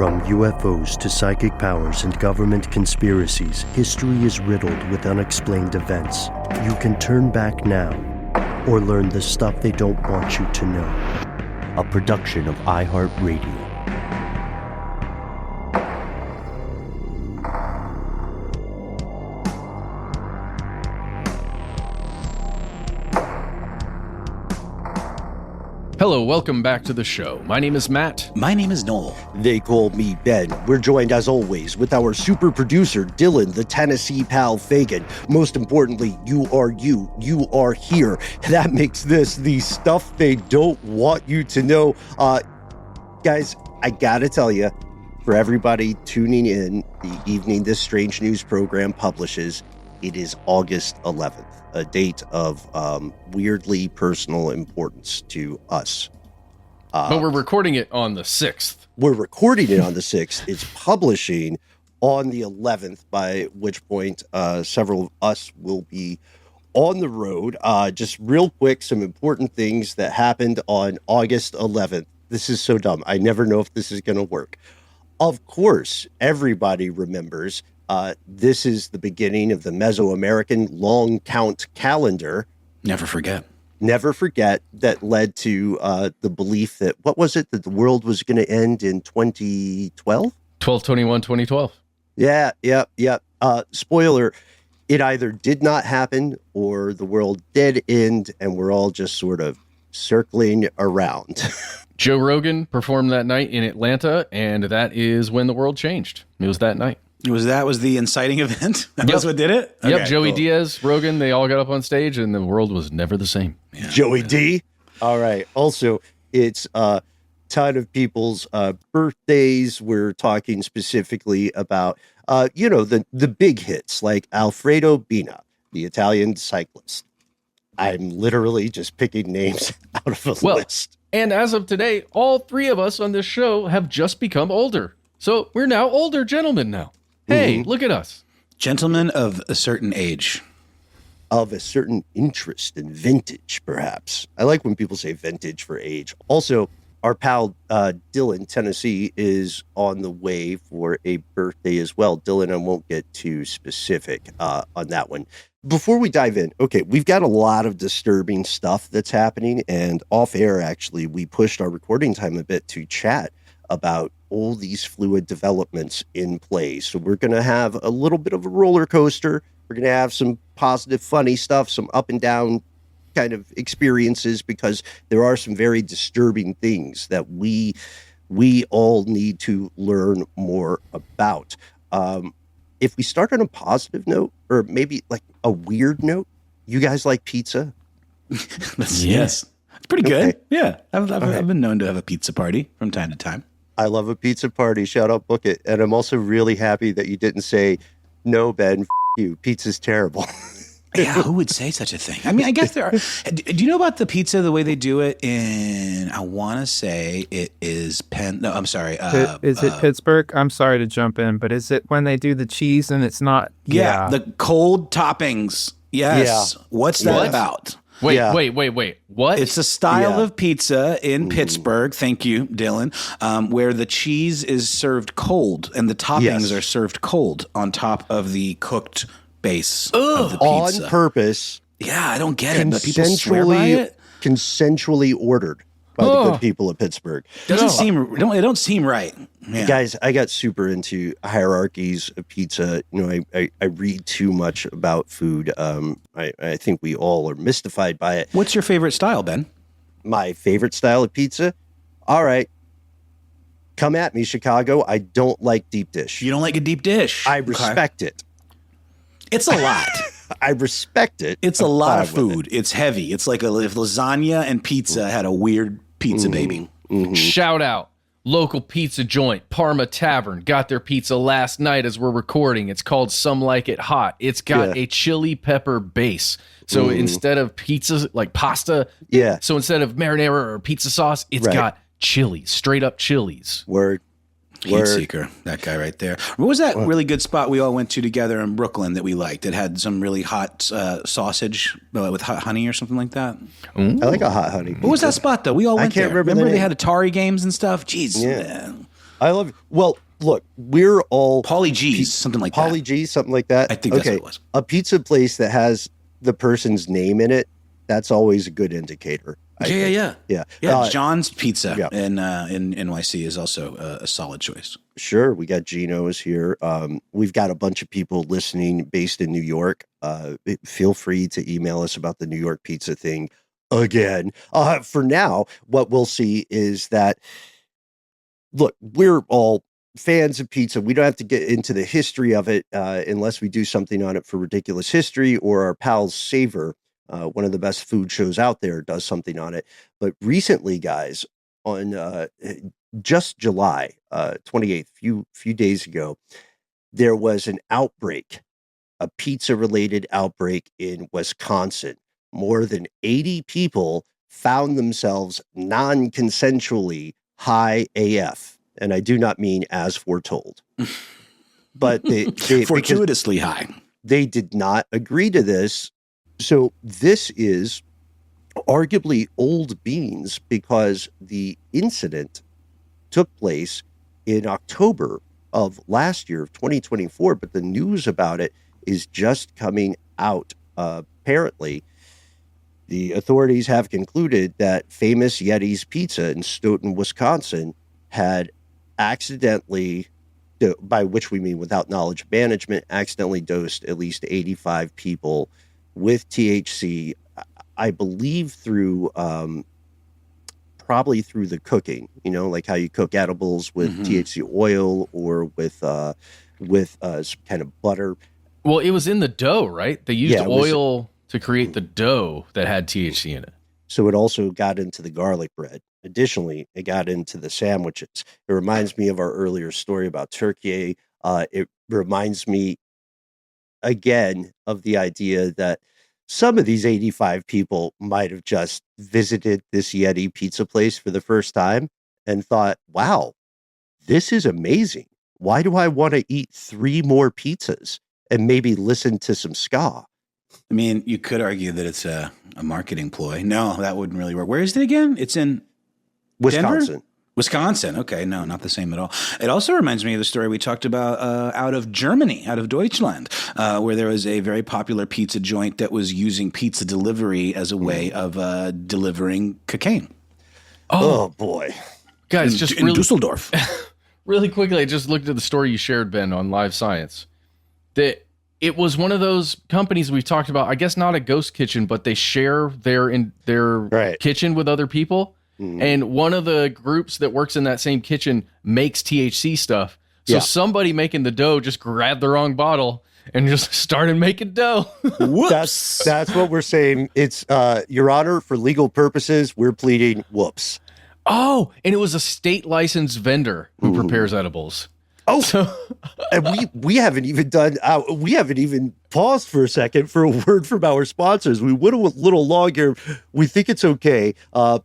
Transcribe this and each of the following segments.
From UFOs to psychic powers and government conspiracies, history is riddled with unexplained events. You can turn back now or learn the stuff they don't want you to know. A production of iHeartRadio. Hello, welcome back to the show. My name is Matt. My name is Noel. They call me Ben. We're joined, as always, with our super producer, Dylan, the Tennessee pal Fagan. Most importantly, you are you. You are here. That makes this the stuff they don't want you to know. Guys, I gotta tell you, for everybody tuning in the evening this strange news program publishes, it is August 11th. A date of weirdly personal importance to us. But we're recording it on the 6th. We're recording it on the 6th. It's publishing on the 11th, by which point several of us will be on the road. Just real quick, some important things that happened on August 11th. This is so dumb. I never know if this is going to work. Of course, everybody remembers this is the beginning of the Mesoamerican long count calendar. Never forget. Never forget, that led to the belief that, what was it, that the world was going to end in 2012? 12/21/2012. Yeah. Spoiler, it either did not happen or the world did end, and we're all just sort of circling around. Joe Rogan performed that night in Atlanta, and that is when the world changed. It was that night. Was the inciting event? That's what did it? Yep, Okay, Joey cool. Diaz, Rogan, they all got up on stage, and the world was never the same. Yeah. Joey D. All right. Also, it's a ton of people's birthdays. We're talking specifically about, the big hits like Alfredo Bina, the Italian cyclist. I'm literally just picking names out of a list. And as of today, all three of us on this show have just become older. So we're now older gentlemen now. Hey, look at us. Gentlemen of a certain age. Of a certain interest and vintage, perhaps. I like when people say vintage for age. Also, our pal Dylan, Tennessee, is on the way for a birthday as well. Dylan, I won't get too specific on that one. Before we dive in, okay, we've got a lot of disturbing stuff that's happening. And off air, actually, we pushed our recording time a bit to chat about all these fluid developments in play. So we're going to have a little bit of a roller coaster. We're going to have some positive, funny stuff, some up and down kind of experiences, because there are some very disturbing things that we all need to learn more about. If we start on a positive note, or maybe like a weird note, you guys like pizza? Yes. It's pretty good. Okay. Yeah. I've been known to have a pizza party from time to time. I love a pizza party. Shout out, book it. And I'm also really happy that you didn't say, no, Ben, you. Pizza's terrible. Yeah, who would say such a thing? I mean, I guess there are. Do you know about the pizza, the way they do it in, I want to say it is is it Pittsburgh? I'm sorry to jump in, but is it when they do the cheese and it's not? Yeah. The cold toppings. Yes. Yeah. What's that about? Wait. What? It's a style of pizza in Pittsburgh. Thank you, Dylan. Where the cheese is served cold and the toppings are served cold on top of the cooked base of the pizza. On purpose. Yeah, I don't get it, but people swear by it. Consensually ordered by the good people of Pittsburgh. It don't seem right. Yeah. Guys, I got super into hierarchies of pizza. I read too much about food. I think we all are mystified by it. What's your favorite style, Ben? My favorite style of pizza? All right. Come at me, Chicago. I don't like deep dish. You don't like a deep dish? I respect it. It's a lot. I respect it. It's a lot of food. It's heavy. It's like if lasagna and pizza had a weird pizza baby. Mm-hmm. Shout out. Local pizza joint, Parma Tavern, got their pizza last night as we're recording. It's called Some Like It Hot. It's got a chili pepper base. So instead of pizza, like pasta, so instead of marinara or pizza sauce, it's got chilies, straight up chilies. Word. Heat seeker, that guy right there. What was that really good spot we all went to together in Brooklyn that we liked? It had some really hot sausage with hot honey or something like that. Ooh. I like a hot honey. What was that spot though? We all went there. Remember they had Atari games and stuff? Jeez. Yeah. I love it. Well, look, we're all Pauly G's, something like Pauly that. G, something like that. I think that's what it was. A pizza place that has the person's name in it, that's always a good indicator. Yeah. John's Pizza in NYC is also a solid choice. Sure. We got Gino's here. We've got a bunch of people listening based in New York. Feel free to email us about the New York pizza thing again. For now, what we'll see is that, look, we're all fans of pizza. We don't have to get into the history of it unless we do something on it for Ridiculous History, or our pals Savor, one of the best food shows out there, does something on it. But recently, guys, on just July 28th, few days ago, there was an outbreak, a pizza-related outbreak in Wisconsin. More than 80 people found themselves non-consensually high AF. And I do not mean as foretold. But they fortuitously high. They did not agree to this. So this is arguably old beans, because the incident took place in October of last year, of 2024. But the news about it is just coming out. Apparently, the authorities have concluded that Famous Yeti's Pizza in Stoughton, Wisconsin, had accidentally, by which we mean without knowledge of management, accidentally dosed at least 85 people with THC, I believe through probably through the cooking, like how you cook edibles with THC oil, or with some kind of butter. Well, it was in the dough, right? They used oil to create the dough that had THC in it. So it also got into the garlic bread. Additionally, it got into the sandwiches. It reminds me of our earlier story about Turkey. It reminds me, again, of the idea that some of these 85 people might have just visited this Yeti pizza place for the first time and thought, wow, this is amazing. Why do I want to eat 3 more pizzas and maybe listen to some ska? I mean, you could argue that it's a marketing ploy. No, that wouldn't really work. Where is it again? It's in Wisconsin. Denver? Wisconsin. Okay, no, not the same at all. It also reminds me of the story we talked about out of Germany, out of Deutschland, where there was a very popular pizza joint that was using pizza delivery as a way of delivering cocaine. Oh boy. Guys, in Dusseldorf. Really quickly, I just looked at the story you shared, Ben, on Live Science. That it was one of those companies we've talked about, I guess not a ghost kitchen, but they share their kitchen with other people. And one of the groups that works in that same kitchen makes THC stuff. So somebody making the dough just grabbed the wrong bottle and just started making dough. Whoops. That's what we're saying. It's, Your Honor, for legal purposes, we're pleading whoops. Oh, and it was a state licensed vendor who prepares edibles. Oh, and we haven't even paused for a second for a word from our sponsors. We went a little long here. We think it's okay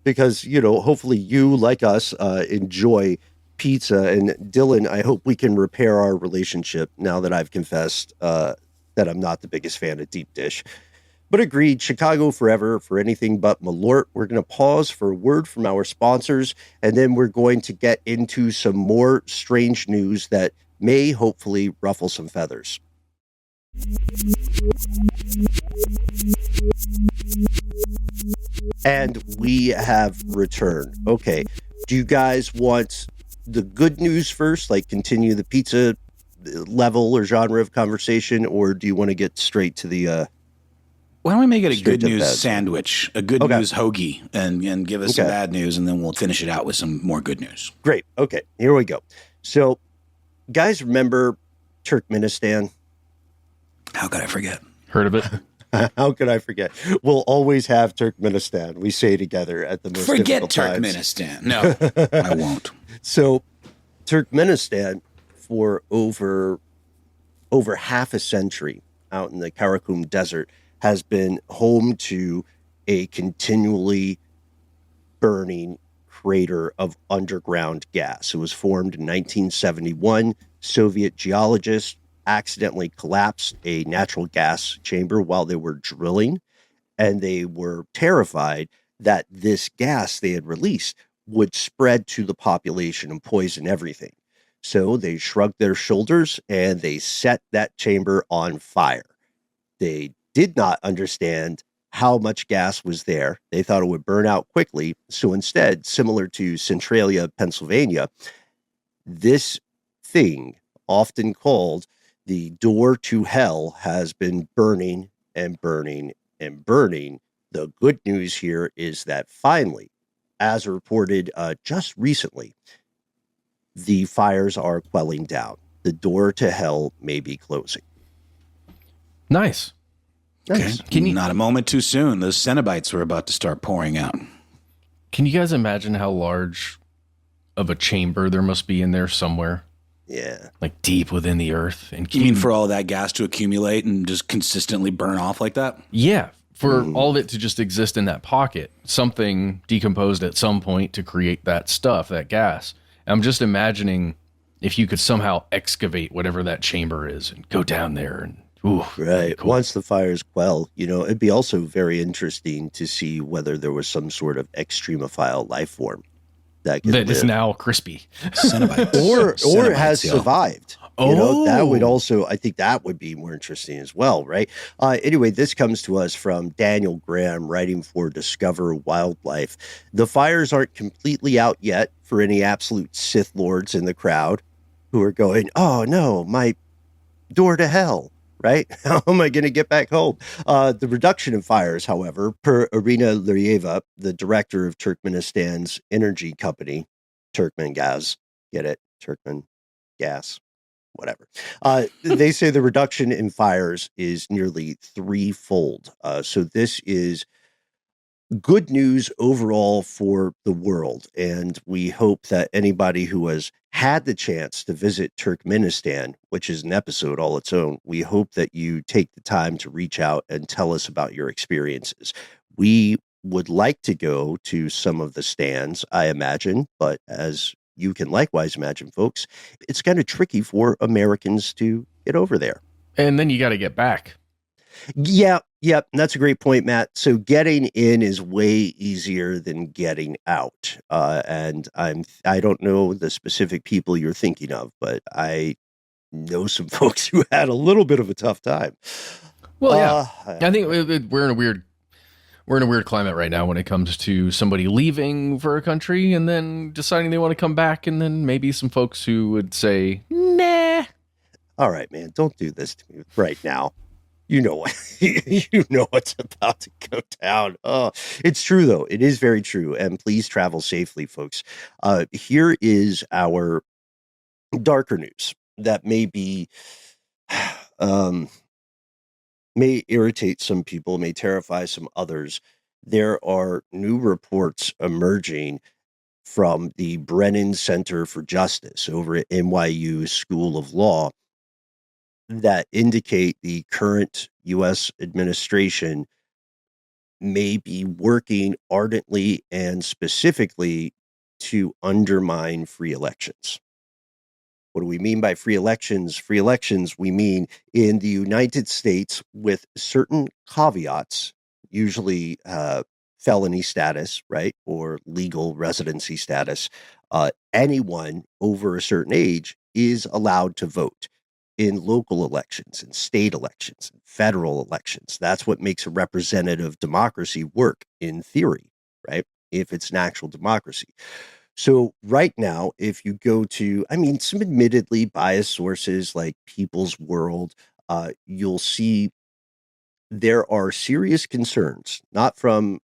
because, hopefully you, like us, enjoy pizza. And Dylan, I hope we can repair our relationship now that I've confessed that I'm not the biggest fan of deep dish. But agreed, Chicago forever for anything but Malort. We're going to pause for a word from our sponsors, and then we're going to get into some more strange news that may hopefully ruffle some feathers. And we have returned. Okay, do you guys want the good news first, like continue the pizza level or genre of conversation, or do you want to get straight to the... Why don't we make it a good news sandwich, a good news hoagie, and give us some bad news, and then we'll finish it out with some more good news. Great. Okay, here we go. So, guys, remember Turkmenistan? How could I forget? Heard of it? How could I forget? We'll always have Turkmenistan. We say together at the most difficult times. Turkmenistan. No, I won't. So, Turkmenistan, for over half a century out in the Karakum Desert, has been home to a continually burning crater of underground gas. It was formed in 1971. Soviet geologists accidentally collapsed a natural gas chamber while they were drilling, and they were terrified that this gas they had released would spread to the population and poison everything. So they shrugged their shoulders and they set that chamber on fire. They did not understand how much gas was there. They thought it would burn out quickly. So instead, similar to Centralia, Pennsylvania, this thing, often called the door to hell, has been burning and burning and burning. The good news here is that finally, as reported just recently, the fires are quelling down. The door to hell may be closing. Nice. Okay. Not a moment too soon. Those Cenobites were about to start pouring out. Can you guys imagine how large of a chamber there must be in there somewhere? Yeah. Like deep within the earth. And You mean for all that gas to accumulate and just consistently burn off like that? Yeah. For all of it to just exist in that pocket. Something decomposed at some point to create that stuff, that gas. I'm just imagining if you could somehow excavate whatever that chamber is and go down there and right. Cool. Once the fires quell, it'd be also very interesting to see whether there was some sort of extremophile life form that is now crispy. or has survived. That would also, I think that would be more interesting as well, right? Anyway, this comes to us from Daniel Graham, writing for Discover Wildlife. The fires aren't completely out yet for any absolute Sith Lords in the crowd who are going, oh no, my door to hell. Right? How am I going to get back home? The reduction in fires, however, per Irina Luryeva, the director of Turkmenistan's energy company, Turkmengaz, get it? Turkmen gas, whatever. They say the reduction in fires is nearly threefold. So this is good news overall for the world. And we hope that anybody who has had the chance to visit Turkmenistan, which is an episode all its own, we hope that you take the time to reach out and tell us about your experiences. We would like to go to some of the stands, I imagine, but as you can likewise imagine, folks, it's kind of tricky for Americans to get over there. And then you got to get back. Yeah, that's a great point, Matt. So getting in is way easier than getting out. And I don't know the specific people you're thinking of, but I know some folks who had a little bit of a tough time. Well, yeah, I think we're in a weird climate right now when it comes to somebody leaving for a country and then deciding they want to come back, and then maybe some folks who would say, nah. All right, man, don't do this to me right now. You know what's about to go down. Oh, it's true, though. It is very true. And please travel safely, folks. Here is our darker news that may be, may irritate some people, may terrify some others. There are new reports emerging from the Brennan Center for Justice over at NYU School of Law that indicate the current U.S. administration may be working ardently and specifically to undermine free elections. What do we mean by free elections? Free elections, we mean in the United States with certain caveats, usually felony status, right, or legal residency status. Anyone over a certain age is allowed to vote in local elections and state elections and federal elections. That's what makes a representative democracy work in theory, right? If it's an actual democracy. So right now, if you go to, some admittedly biased sources like People's World, you'll see there are serious concerns, not from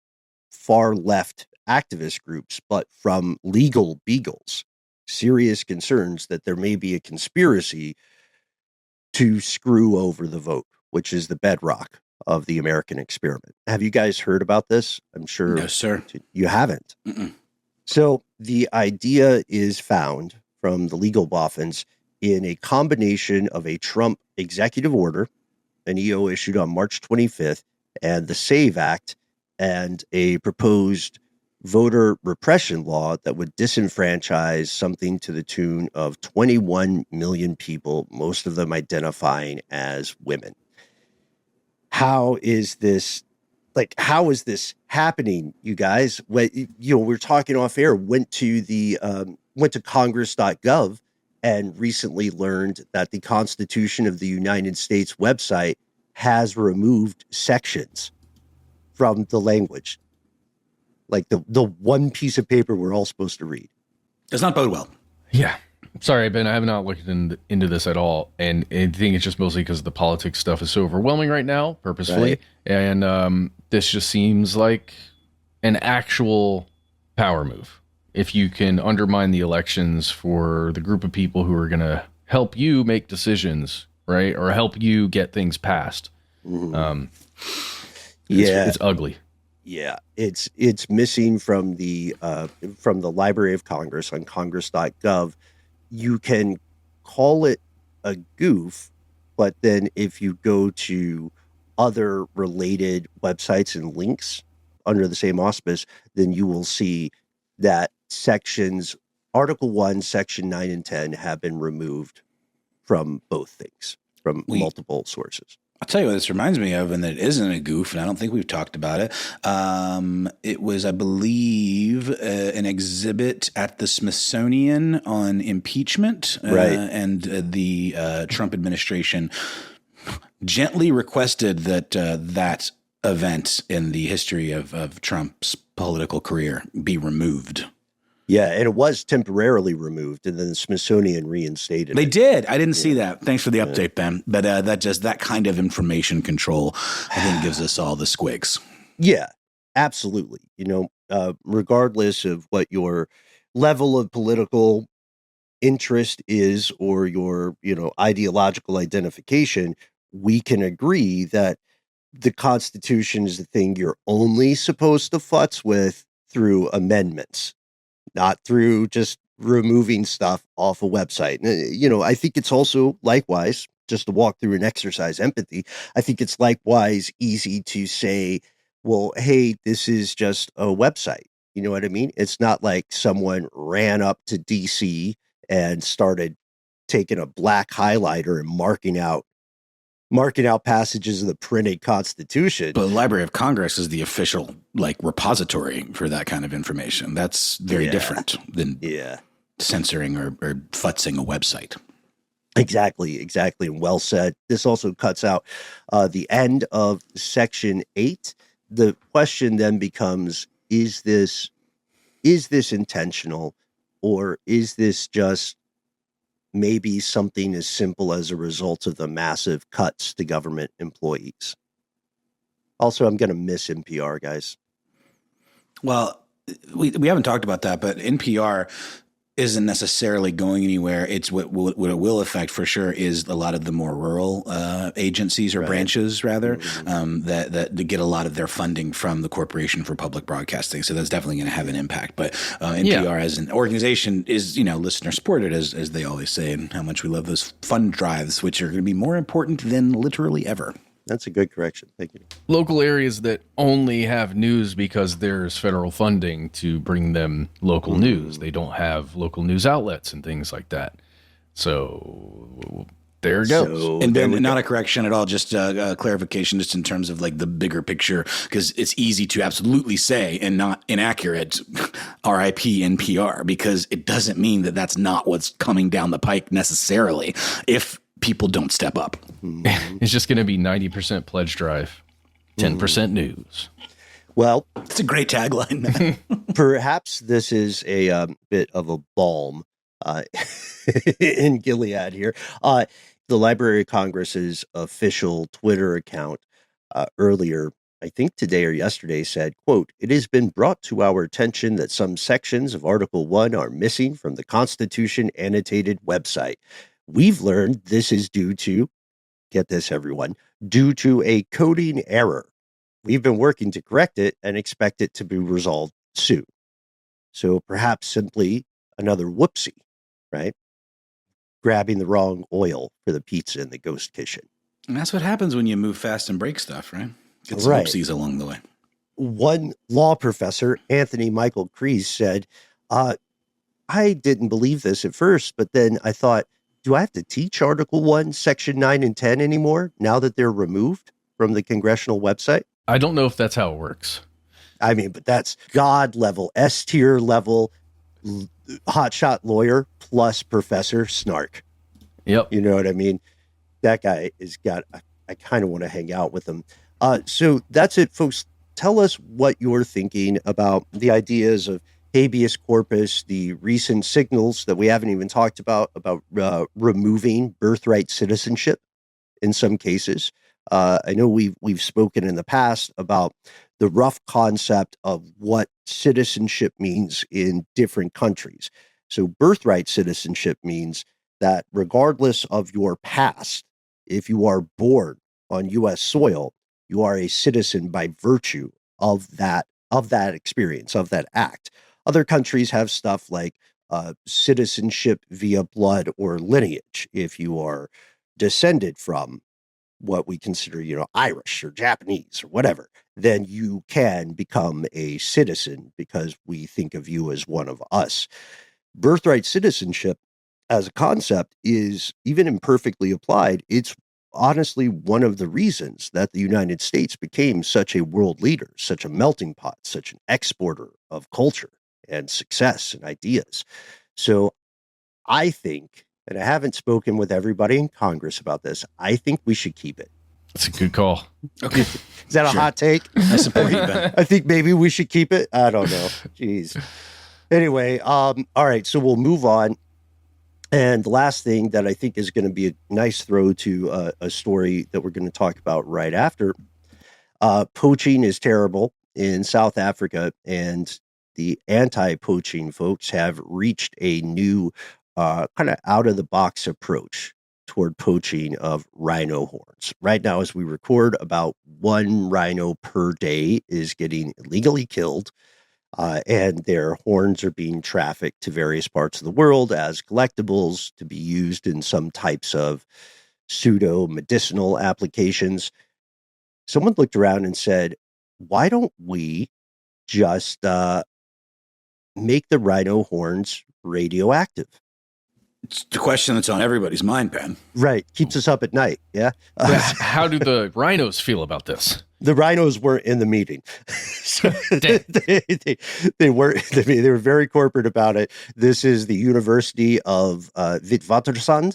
far left activist groups, but from legal beagles, serious concerns that there may be a conspiracy to screw over the vote, which is the bedrock of the American experiment. Have you guys heard about this? I'm sure. No, sir. You haven't. Mm-mm. So the idea is found from the legal boffins in a combination of a Trump executive order, an EO issued on March 25th, and the SAVE Act, and a proposed voter repression law that would disenfranchise something to the tune of 21 million people, most of them identifying as women. How is this happening, you guys? We're talking off air, went to congress.gov and recently learned that the Constitution of the United States website has removed sections from the language. Like the one piece of paper we're all supposed to read. Does not bode well. Yeah. Sorry, Ben, I have not looked into this at all. And I think it's just mostly because the politics stuff is so overwhelming right now, purposefully. Right. And this just seems like an actual power move. If you can undermine the elections for the group of people who are going to help you make decisions, right? Or help you get things passed. Mm-hmm. It's ugly. Yeah, it's missing from the Library of Congress on congress.gov. You can call it a goof, but then if you go to other related websites and links under the same auspice, then you will see that Article 1, Section 9 and 10 have been removed from both things, from multiple sources. I'll tell you what this reminds me of, and that it isn't a goof, and I don't think we've talked about it. It was, I believe, an exhibit at the Smithsonian on impeachment, right. And the Trump administration gently requested that that event in the history of Trump's political career be removed. Yeah, and it was temporarily removed, and then the Smithsonian reinstated it. They did. I didn't see that. Thanks for the update, Ben. But that kind of information control, I think, gives us all the squigs. Yeah, absolutely. Regardless of what your level of political interest is or your, ideological identification, we can agree that the Constitution is the thing you're only supposed to futz with through amendments. Not through just removing stuff off a website. I think it's also likewise, just to walk through and exercise empathy, I think it's likewise easy to say, well, hey, this is just a website. You know what I mean? It's not like someone ran up to DC and started taking a black highlighter and marking out passages of the printed Constitution. But the Library of Congress is the official repository for that kind of information. That's very different than censoring or futzing a website. Exactly. And well said. This also cuts out the end of Section 8. The question then becomes, is this intentional, or is this just maybe something as simple as a result of the massive cuts to government employees? Also, I'm going to miss NPR, guys. Well, we haven't talked about that, but NPR isn't necessarily going anywhere. It's what it will affect for sure is a lot of the more rural agencies or branches, rather, that get a lot of their funding from the Corporation for Public Broadcasting. So that's definitely going to have an impact. But NPR as an organization is, listener supported, as they always say, and how much we love those fund drives, which are going to be more important than literally ever. That's a good correction. Thank you. Local areas that only have news because there's federal funding to bring them local news. They don't have local news outlets and things like that. So there it goes. And Ben, not a correction at all, just a clarification just in terms of the bigger picture, because it's easy to absolutely say and not inaccurate RIP NPR, because it doesn't mean that that's not what's coming down the pike necessarily if people don't step up. It's just going to be 90% pledge drive, 10% news. Well, it's a great tagline, man. Perhaps this is a bit of a balm in Gilead here. The Library of Congress's official Twitter account earlier, I think today or yesterday, said, quote, "It has been brought to our attention that some sections of Article 1 are missing from the Constitution annotated website. We've learned this is due to," get this everyone, "due to a coding error. We've been working to correct it and expect it to be resolved soon." So perhaps simply another whoopsie, right? Grabbing the wrong oil for the pizza in the ghost kitchen. And that's what happens when you move fast and break stuff, right? Get some whoopsies along the way. One law professor, Anthony Michael Kreese, said, I didn't believe this at first, but then I thought, do I have to teach Article 1, Section 9 and 10 anymore now that they're removed from the congressional website? I don't know if that's how it works. I mean, but that's God level, S tier level, hotshot lawyer plus Professor Snark. Yep. You know what I mean? That guy I kind of want to hang out with him. So that's it, folks. Tell us what you're thinking about the ideas of habeas corpus, the recent signals that we haven't even talked about removing birthright citizenship in some cases. I know we've spoken in the past about the rough concept of what citizenship means in different countries. So birthright citizenship means that regardless of your past, if you are born on U.S. soil, you are a citizen by virtue of that experience, of that act. Other countries have stuff like citizenship via blood or lineage. If you are descended from what we consider, Irish or Japanese or whatever, then you can become a citizen because we think of you as one of us. Birthright citizenship as a concept is, even imperfectly applied, it's honestly one of the reasons that the United States became such a world leader, such a melting pot, such an exporter of culture and success and ideas. So I think, and I haven't spoken with everybody in Congress about this, I think we should keep it. That's a good call. Okay. Is that a hot take? I support you, Ben. I think maybe we should keep it. I don't know. Jeez. Anyway, all right. So we'll move on. And the last thing that I think is going to be a nice throw to a story that we're going to talk about right after. Poaching is terrible in South Africa, and the anti-poaching folks have reached a new kind of out-of-the-box approach toward poaching of rhino horns. Right now, as we record, about one rhino per day is getting illegally killed. And their horns are being trafficked to various parts of the world as collectibles to be used in some types of pseudo-medicinal applications. Someone looked around and said, why don't we just make the rhino horns radioactive? It's the question that's on everybody's mind, Ben. Right. Keeps us up at night. Yeah. How do the rhinos feel about this? The rhinos weren't in the meeting. So they weren't. They were very corporate about it. This is the University of Witwatersrand.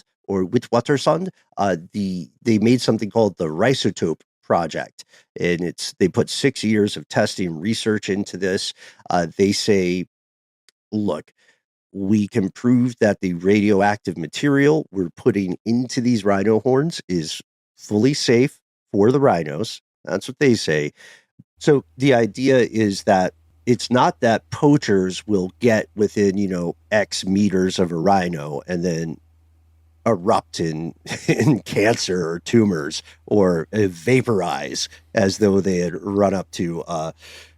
They made something called the Rhizotope Project, and they put 6 years of testing research into this. They say, look, we can prove that the radioactive material we're putting into these rhino horns is fully safe for the rhinos. That's what they say. So the idea is that it's not that poachers will get within, X meters of a rhino and then erupt in cancer or tumors or vaporize as though they had run up to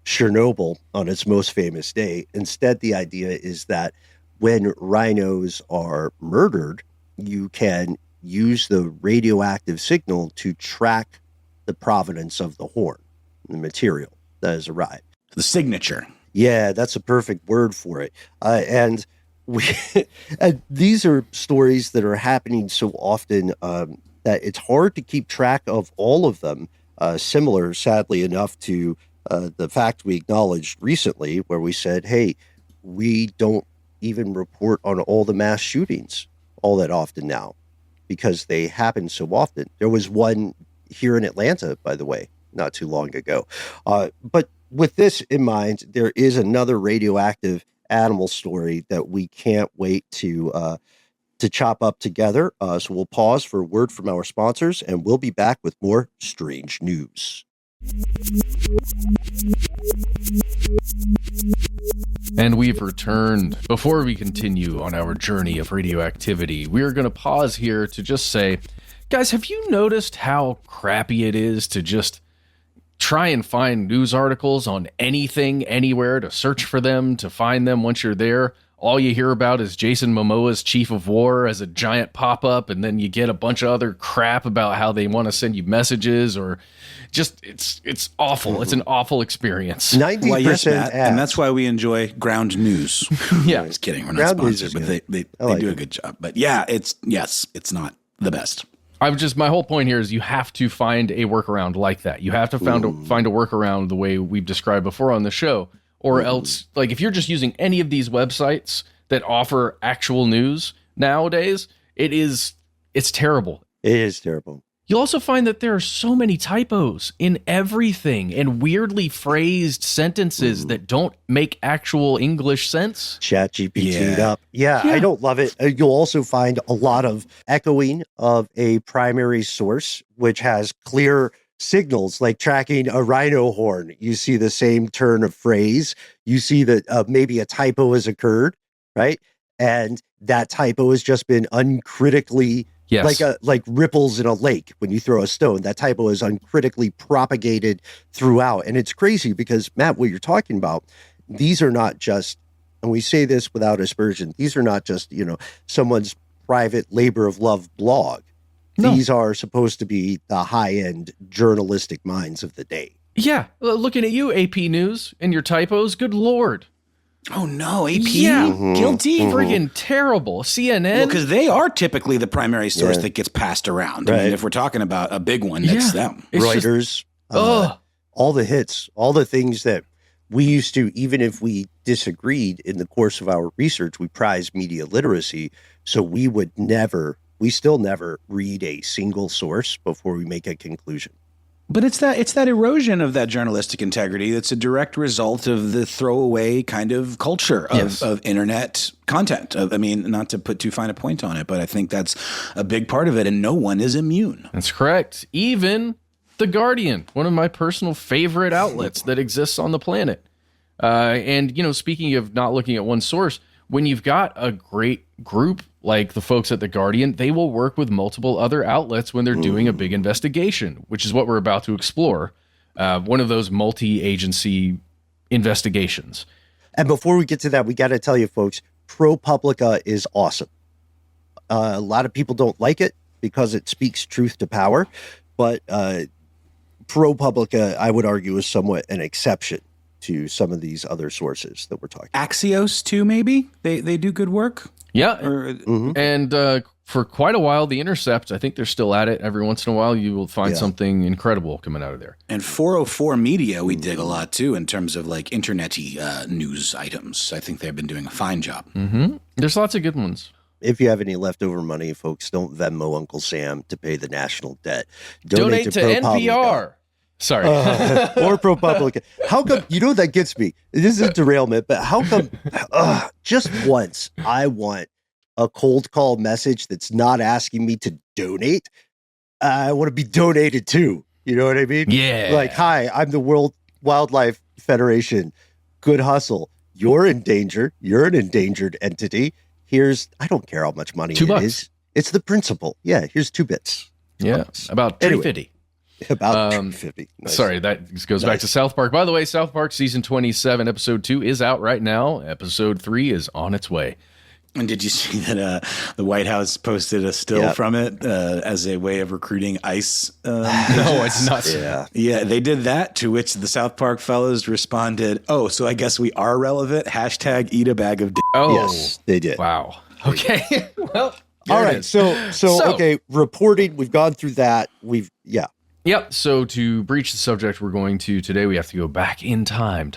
Chernobyl on its most famous day. Instead, the idea is that when rhinos are murdered, you can use the radioactive signal to track the provenance of the horn, the material that has arrived. The signature. Yeah, that's a perfect word for it. And these are stories that are happening so often that it's hard to keep track of all of them. Similar, sadly enough, to the fact we acknowledged recently where we said, hey, we don't even report on all the mass shootings all that often now because they happen so often. There was one here in Atlanta, by the way, not too long ago. But with this in mind, there is another radioactive animal story that we can't wait to chop up together. So we'll pause for a word from our sponsors, and we'll be back with more strange news. And we've returned. Before we continue on our journey of radioactivity, we are going to pause here to just say, guys, have you noticed how crappy it is to just try and find news articles on anything, anywhere, to search for them, to find them once you're there? All you hear about is Jason Momoa's Chief of War as a giant pop-up, and then you get a bunch of other crap about how they want to send you messages, or just it's awful. It's an awful experience. 90% well, yes, Matt, ads. and that's why we enjoy Ground News. Yeah, just kidding. We're not Ground sponsored, News but they like do it. a good job. But yeah, it's not the best. My whole point here is you have to find a workaround like that. You have to find a workaround the way we've described before on the show, or else, like, if you're just using any of these websites that offer actual news nowadays, it's terrible. It is terrible. You'll also find that there are so many typos in everything and weirdly phrased sentences that don't make actual English sense. ChatGPT'd up. Yeah, I don't love it. You'll also find a lot of echoing of a primary source, which has clear signals, like tracking a rhino horn. You see the same turn of phrase. You see that maybe a typo has occurred, right? And that typo has just been uncritically, like ripples in a lake when you throw a stone. That typo is uncritically propagated throughout. And it's crazy because, Matt, what you're talking about, these are not just, and we say this without aspersion, these are not just, someone's private labor of love blog. No. These are supposed to be the high-end journalistic minds of the day. Yeah. Looking at you, AP News, and your typos, good Lord. Oh, no, AP? Yeah. Guilty? Friggin' terrible. CNN? Well, because they are typically the primary source that gets passed around. Right. I mean, if we're talking about a big one, it's them. It's Reuters. All the hits, all the things that we used to, even if we disagreed in the course of our research, we prized media literacy. So we still never read a single source before we make a conclusion. But it's that erosion of that journalistic integrity that's a direct result of the throwaway kind of culture of internet content. Not to put too fine a point on it, but I think that's a big part of it, and no one is immune. That's correct. Even The Guardian, one of my personal favorite outlets that exists on the planet. And speaking of not looking at one source, when you've got a great group like the folks at The Guardian, they will work with multiple other outlets when they're doing a big investigation, which is what we're about to explore. One of those multi-agency investigations. And before we get to that, we got to tell you, folks, ProPublica is awesome. A lot of people don't like it because it speaks truth to power, but ProPublica, I would argue, is somewhat an exception to some of these other sources that we're talking about. Axios, too, maybe? They do good work? Yeah, and for quite a while, The Intercept, I think they're still at it. Every once in a while, you will find something incredible coming out of there. And 404 Media, we dig a lot, too, in terms of like internet-y news items. I think they've been doing a fine job. Mm-hmm. There's lots of good ones. If you have any leftover money, folks, don't Venmo Uncle Sam to pay the national debt. Donate to NPR. Sorry. Or ProPublica. How come, that gets me. This is a derailment, but how come just once I want a cold call message that's not asking me to donate? I want to be donated to. You know what I mean? Yeah. Like, hi, I'm the World Wildlife Federation. Good hustle. You're endangered. You're an endangered entity. I don't care how much money it is. It's the principle. Yeah, here's 2 bits. Yeah, about $3.50. About $3.50. Nice. Sorry, that goes back to South Park. By the way, South Park season 27, episode 2 is out right now. Episode 3 is on its way. And did you see that the White House posted a still from it as a way of recruiting ICE? No, it's not. Yeah, they did that, to which the South Park fellows responded, "Oh, so I guess we are relevant. #, eat a bag of d-." Oh, yes, they did. Wow. Okay. Well, all right. So, okay, reporting, we've gone through that. Yep. So to breach the subject we have to go back in time.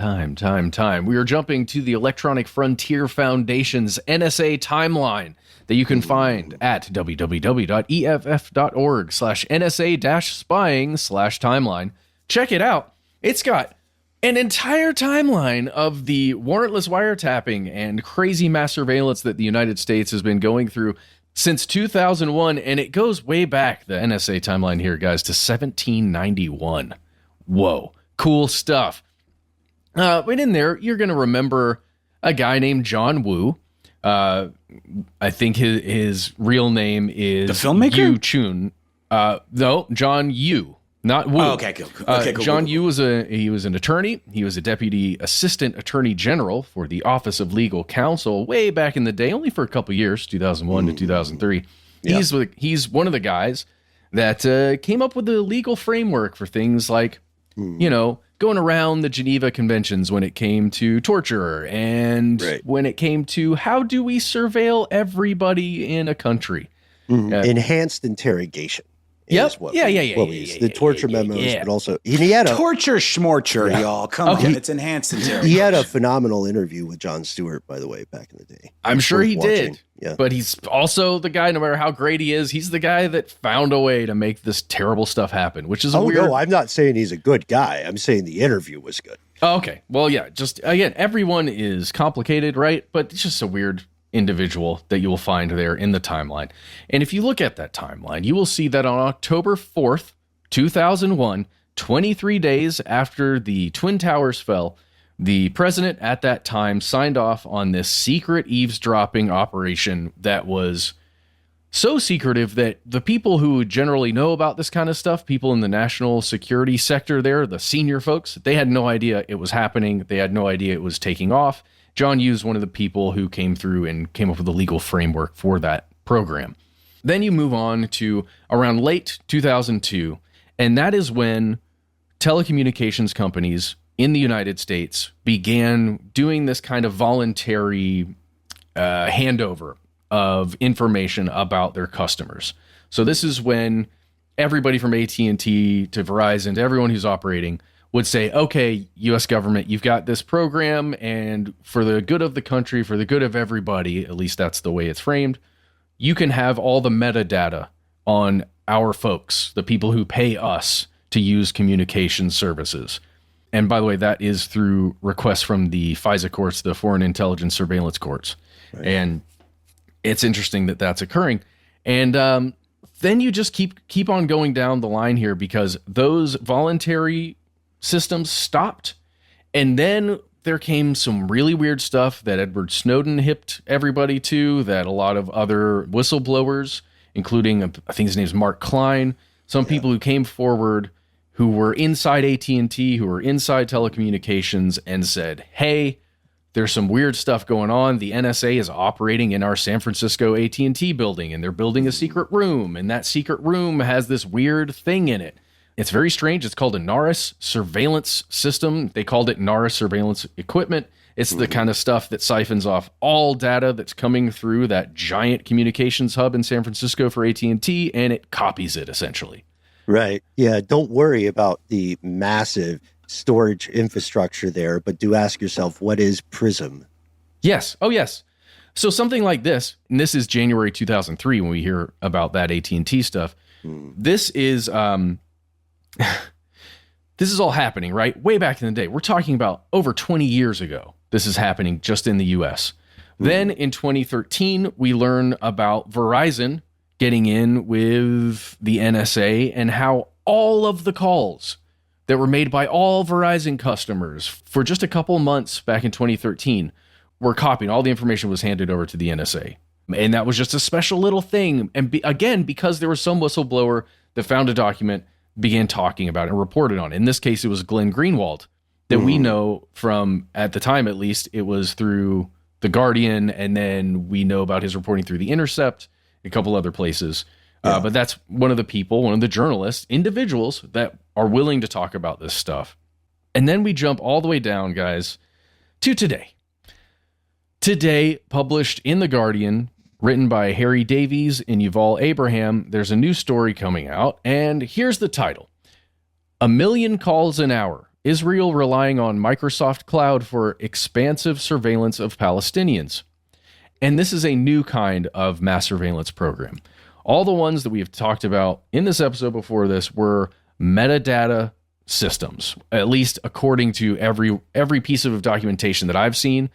We are jumping to the Electronic Frontier Foundation's NSA timeline that you can find at www.eff.org/NSA-spying/timeline. Check it out. It's got an entire timeline of the warrantless wiretapping and crazy mass surveillance that the United States has been going through since 2001, and it goes way back, the NSA timeline here, guys, to 1791. Whoa, cool stuff. But in there, you're going to remember a guy named John Woo. I think his real name is... The filmmaker? Yu Chun. No, John Yu. Not Woo. Oh, okay, cool. John Yu was an attorney. He was a deputy assistant attorney general for the Office of Legal Counsel way back in the day, only for a couple years, 2001 to 2003. Yeah. He's one of the guys that came up with the legal framework for things like, going around the Geneva Conventions when it came to torture and when it came to how do we surveil everybody in a country. Enhanced interrogation. Yep. is what Yeah. the torture memos, but also he had a torture schmorcher, y'all. Come on, it's enhanced in territory. He had a phenomenal interview with Jon Stewart, by the way, back in the day. I'm sure he watching. did. Yeah. But he's also the guy, no matter how great he is, he's the guy that found a way to make this terrible stuff happen, which is weird. No, I'm not saying he's a good guy. I'm saying the interview was good. Oh, okay. Well, yeah, just again, everyone is complicated, right? But it's just a weird individual that you will find there in the timeline. And if you look at that timeline, you will see that on October 4th, 2001, 23 days after the Twin Towers fell, the president at that time signed off on this secret eavesdropping operation that was so secretive that the people who generally know about this kind of stuff, people in the national security sector there, the senior folks, they had no idea it was happening. They had no idea it was taking off. John Yoo, one of the people who came through and came up with a legal framework for that program. Then you move on to around late 2002, and that is when telecommunications companies in the United States began doing this kind of voluntary handover of information about their customers. So this is when everybody from AT&T to Verizon to everyone who's operating would say, okay, U.S. government, you've got this program, and for the good of the country, for the good of everybody, at least that's the way it's framed, you can have all the metadata on our folks, the people who pay us to use communication services. And by the way, that is through requests from the FISA courts, the Foreign Intelligence Surveillance Courts. Right. And it's interesting that that's occurring. And then you just keep on going down the line here, because those voluntary systems stopped. And then there came some really weird stuff that Edward Snowden hipped everybody to, that a lot of other whistleblowers, including, I think his name's Mark Klein, some people who came forward who were inside AT&T, who were inside telecommunications, and said, hey, there's some weird stuff going on. The NSA is operating in our San Francisco AT&T building, and they're building a secret room, and that secret room has this weird thing in it. It's very strange. It's called a NARIS surveillance system. They called it NARIS surveillance equipment. It's the kind of stuff that siphons off all data that's coming through that giant communications hub in San Francisco for AT&T, and it copies it, essentially. Right. Yeah, don't worry about the massive storage infrastructure there, but do ask yourself, what is PRISM? Yes. Oh, yes. So something like this, and this is January 2003 when we hear about that AT&T stuff. This is this is all happening, right? Way back in the day. We're talking about over 20 years ago. This is happening just in the US. Then in 2013, we learn about Verizon getting in with the NSA and how all of the calls that were made by all Verizon customers for just a couple months back in 2013 were copied. All the information was handed over to the NSA. And that was just a special little thing. And again, because there was some whistleblower that found a document, began talking about it and reported on it. In this case, it was Glenn Greenwald that we know from, at the time at least, it was through The Guardian, and then we know about his reporting through The Intercept, a couple other places. But that's one of the people, one of the journalists, individuals that are willing to talk about this stuff. And then we jump all the way down, guys, to today. Today, published in The Guardian, written by Harry Davies and Yuval Abraham, there's a new story coming out, and here's the title. 1 million calls an hour. Israel relying on Microsoft Cloud for expansive surveillance of Palestinians. And this is a new kind of mass surveillance program. All the ones that we have talked about in this episode before this were metadata systems, at least according to every piece of documentation that I've seen.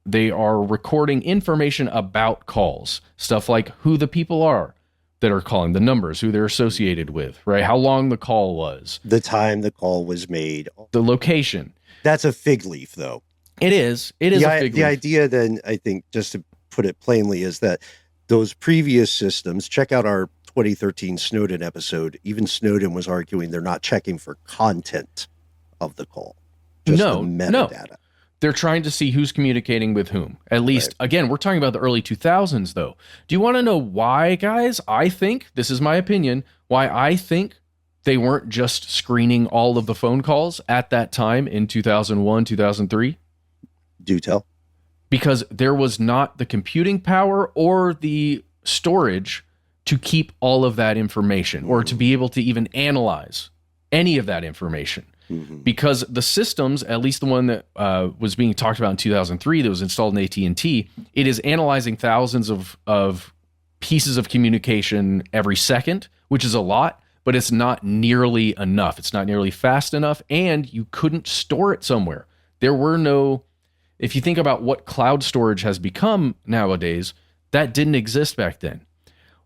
They are recording information about calls, stuff like who the people are that are calling, the numbers, who they're associated with, right? How long the call was. The time the call was made. The location. That's a fig leaf, though. It is. It is a fig leaf. The idea then, I think, just to put it plainly, is that those previous systems, check out our 2013 Snowden episode, even Snowden was arguing they're not checking for content of the call. Just the metadata. No. They're trying to see who's communicating with whom. At least, again, we're talking about the early 2000s, though. Do you want to know why, guys? I think, this is my opinion, why I think they weren't just screening all of the phone calls at that time in 2001, 2003? Do tell. Because there was not the computing power or the storage to keep all of that information or to be able to even analyze any of that information. Because the systems, at least the one that was being talked about in 2003 that was installed in AT&T, it is analyzing thousands of pieces of communication every second, which is a lot, but it's not nearly enough. It's not nearly fast enough, and you couldn't store it somewhere. There were no, if you think about what cloud storage has become nowadays, that didn't exist back then.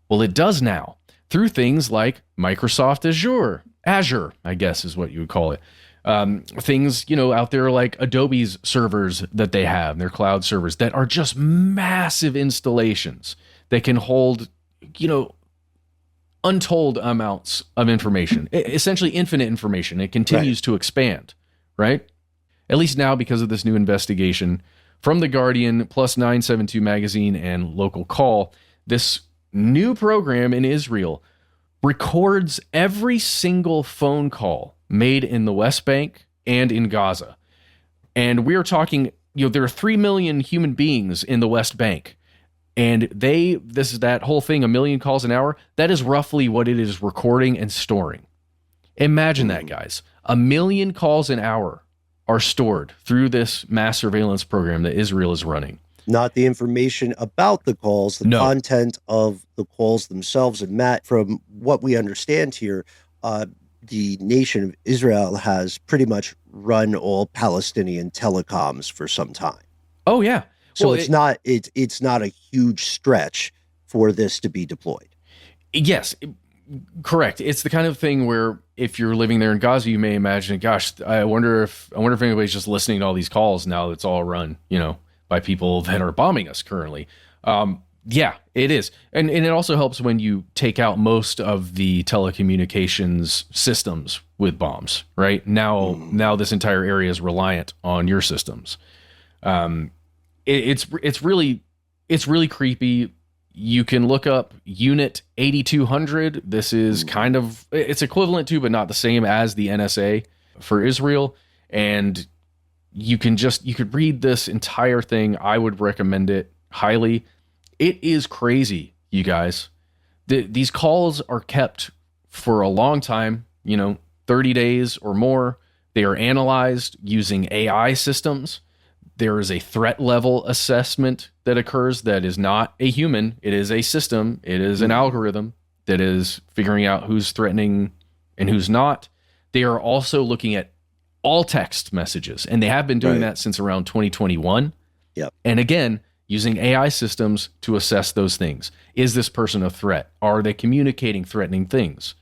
Well, it does now through things like Microsoft Azure, I guess is what you would call it. Things, out there like Adobe's servers that they have, their cloud servers that are just massive installations that can hold, untold amounts of information, essentially infinite information. It continues to expand, right? At least now because of this new investigation from The Guardian, plus 972 Magazine and Local Call, this new program in Israel records every single phone call made in the West Bank and in Gaza. And we're talking, there are 3 million human beings in the West Bank. And this is that whole thing, 1 million calls an hour. That is roughly what it is recording and storing. Imagine that, guys. 1 million calls an hour are stored through this mass surveillance program that Israel is running. Not the information about the calls, the content of the calls themselves. And Matt, from what we understand here, the nation of Israel has pretty much run all Palestinian telecoms for some time. Oh, yeah. So it's not a huge stretch for this to be deployed. Yes, correct. It's the kind of thing where if you're living there in Gaza, you may imagine, gosh, I wonder if anybody's just listening to all these calls now that's all run, by people that are bombing us currently. Yeah, it is. And it also helps when you take out most of the telecommunications systems with bombs, right? Now this entire area is reliant on your systems. It's really creepy. You can look up Unit 8200. This is it's equivalent to, but not the same as the NSA for Israel. And you could read this entire thing. I would recommend it highly. It is crazy, you guys. These calls are kept for a long time, 30 days or more. They are analyzed using AI systems. There is a threat level assessment that occurs that is not a human. It is a system. It is an algorithm that is figuring out who's threatening and who's not. They are also looking at all text messages, and they have been doing that since around 2021. Yep. And again, using AI systems to assess those things. Is this person a threat? Are they communicating threatening things?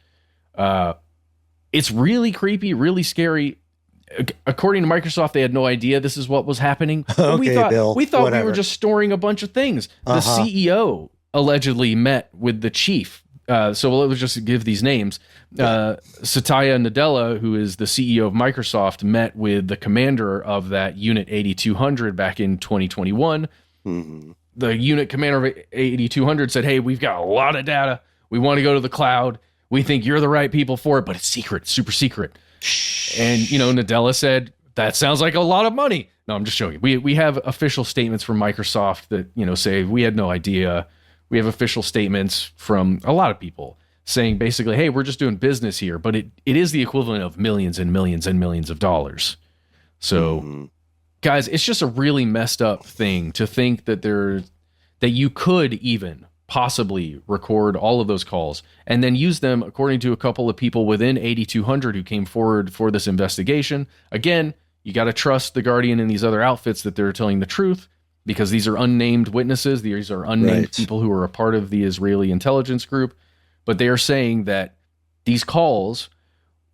It's really creepy, really scary. According to Microsoft, they had no idea this is what was happening. We thought we were just storing a bunch of things. The CEO allegedly met with the chief. So let's just give these names. Satya Nadella, who is the CEO of Microsoft, met with the commander of that Unit 8200 back in 2021. Mm-hmm. The unit commander of 8200 said, hey, we've got a lot of data. We want to go to the cloud. We think you're the right people for it, but it's secret, super secret. And, Nadella said, that sounds like a lot of money. No, I'm just joking. We have official statements from Microsoft that, say we had no idea. We have official statements from a lot of people saying basically, hey, we're just doing business here. But it is the equivalent of millions and millions and millions of dollars. So, guys, it's just a really messed up thing to think that you could even possibly record all of those calls and then use them, according to a couple of people within 8200 who came forward for this investigation. Again, you got to trust The Guardian and these other outfits that they're telling the truth, because these are unnamed witnesses. These are unnamed people who are a part of the Israeli intelligence group. But they are saying that these calls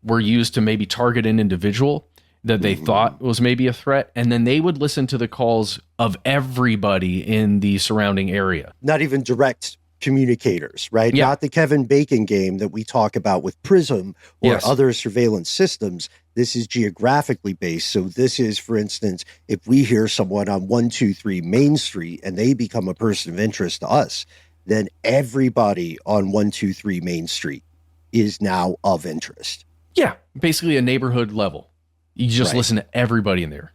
were used to maybe target an individual that they thought was maybe a threat, and then they would listen to the calls of everybody in the surrounding area. Not even direct communicators, right? Yeah. Not the Kevin Bacon game that we talk about with PRISM or other surveillance systems. This is geographically based. So this is, for instance, if we hear someone on 123 Main Street and they become a person of interest to us, then everybody on 123 Main Street is now of interest. Yeah, basically a neighborhood level. You just listen to everybody in there.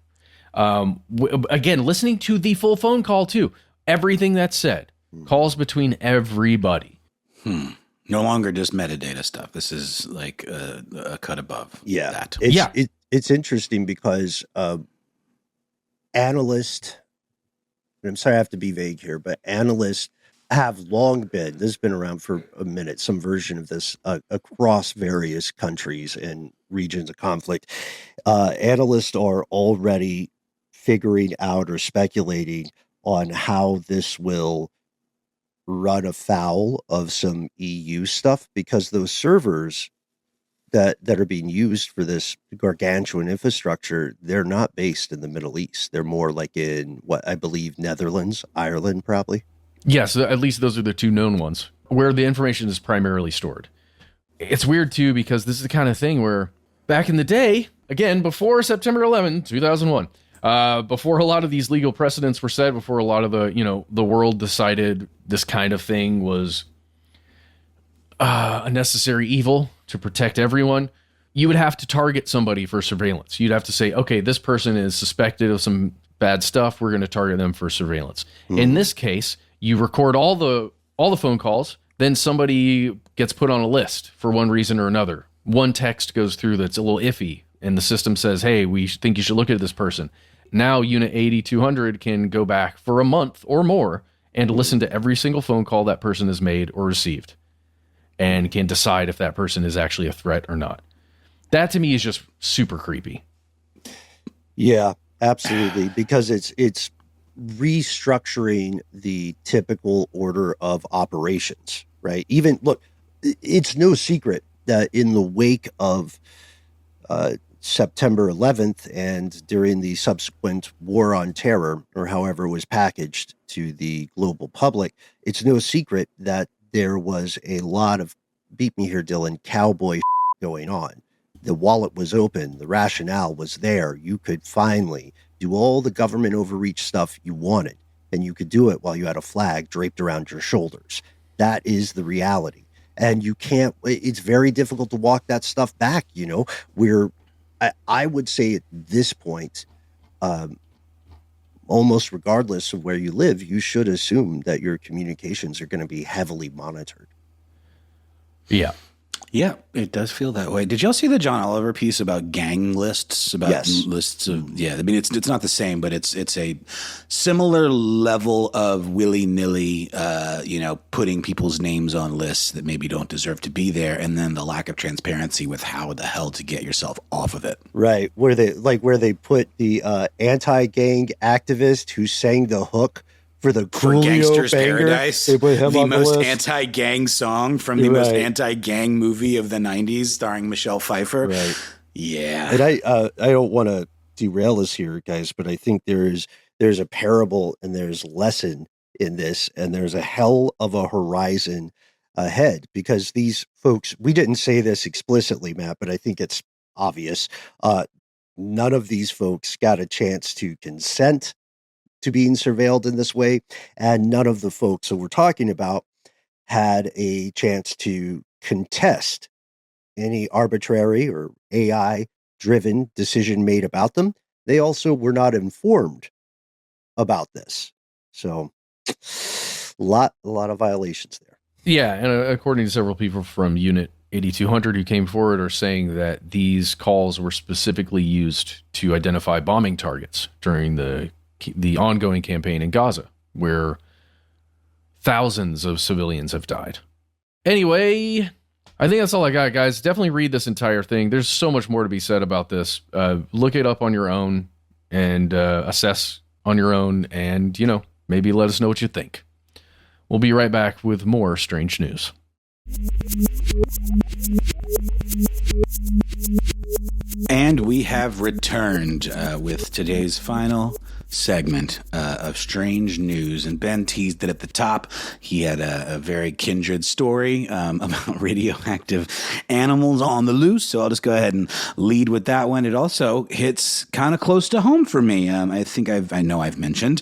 Again, listening to the full phone call too. Everything that's said. Calls between everybody. No longer just metadata stuff. This is like a cut above that. It's interesting because analysts, and I'm sorry I have to be vague here, but analysts have long been, this has been around for a minute, some version of this across various countries and regions of conflict. Analysts are already figuring out or speculating on how this will run afoul of some EU stuff, because those servers that are being used for this gargantuan infrastructure, they're not based in the Middle East. They're more like in what I believe Netherlands, Ireland, probably. Yes, at least those are the two known ones where the information is primarily stored. It's weird too, because this is the kind of thing where back in the day, again, before September 11, 2001, before a lot of these legal precedents were set, before a lot of the world decided this kind of thing was a necessary evil to protect everyone, you would have to target somebody for surveillance. You'd have to say, okay, this person is suspected of some bad stuff. We're going to target them for surveillance. In this case, you record all the phone calls, then somebody gets put on a list for one reason or another. One text goes through that's a little iffy, and the system says, hey, we think you should look at this person. Now Unit 8200 can go back for a month or more and listen to every single phone call that person has made or received, and can decide if that person is actually a threat or not. That to me is just super creepy. Yeah, absolutely. Because it's restructuring the typical order of operations, right? Even, look, it's no secret that in the wake of September 11th and during the subsequent war on terror, or however it was packaged to the global public, it's no secret that there was a lot of, beat me here, Dylan, cowboy going on. The wallet was open. The rationale was there. You could finally do all the government overreach stuff you wanted, and you could do it while you had a flag draped around your shoulders. That is the reality. And you can't, it's very difficult to walk that stuff back. I would say at this point, almost regardless of where you live, you should assume that your communications are going to be heavily monitored. Yeah. Yeah, it does feel that way. Did y'all see the John Oliver piece about gang lists? About lists of, I mean, it's not the same, but it's a similar level of willy-nilly, putting people's names on lists that maybe don't deserve to be there, and then the lack of transparency with how the hell to get yourself off of it. Right, where they put the anti-gang activist who sang the hook for Gangster's banger. Paradise, They put him the on most the list. anti-gang song from the most anti-gang movie of the 90s, starring Michelle Pfeiffer. Right. Yeah. And I don't want to derail us here, guys, but I think there's a parable and there's lesson in this, and there's a hell of a horizon ahead, because these folks, we didn't say this explicitly, Matt, but I think it's obvious. None of these folks got a chance to consent to being surveilled in this way, and none of the folks that we're talking about had a chance to contest any arbitrary or AI-driven decision made about them. They also were not informed about this. So a lot of violations there. Yeah, and according to several people from Unit 8200 who came forward, are saying that these calls were specifically used to identify bombing targets during the ongoing campaign in Gaza, where thousands of civilians have died. Anyway, I think that's all I got, guys. Definitely read this entire thing. There's so much more to be said about this. Look it up on your own and assess on your own, and, maybe let us know what you think. We'll be right back with more strange news. And we have returned with today's final segment of strange news. And Ben teased it at the top. He had a very kindred story about radioactive animals on the loose. So I'll just go ahead and lead with that one. It also hits kind of close to home for me. I think I know I've mentioned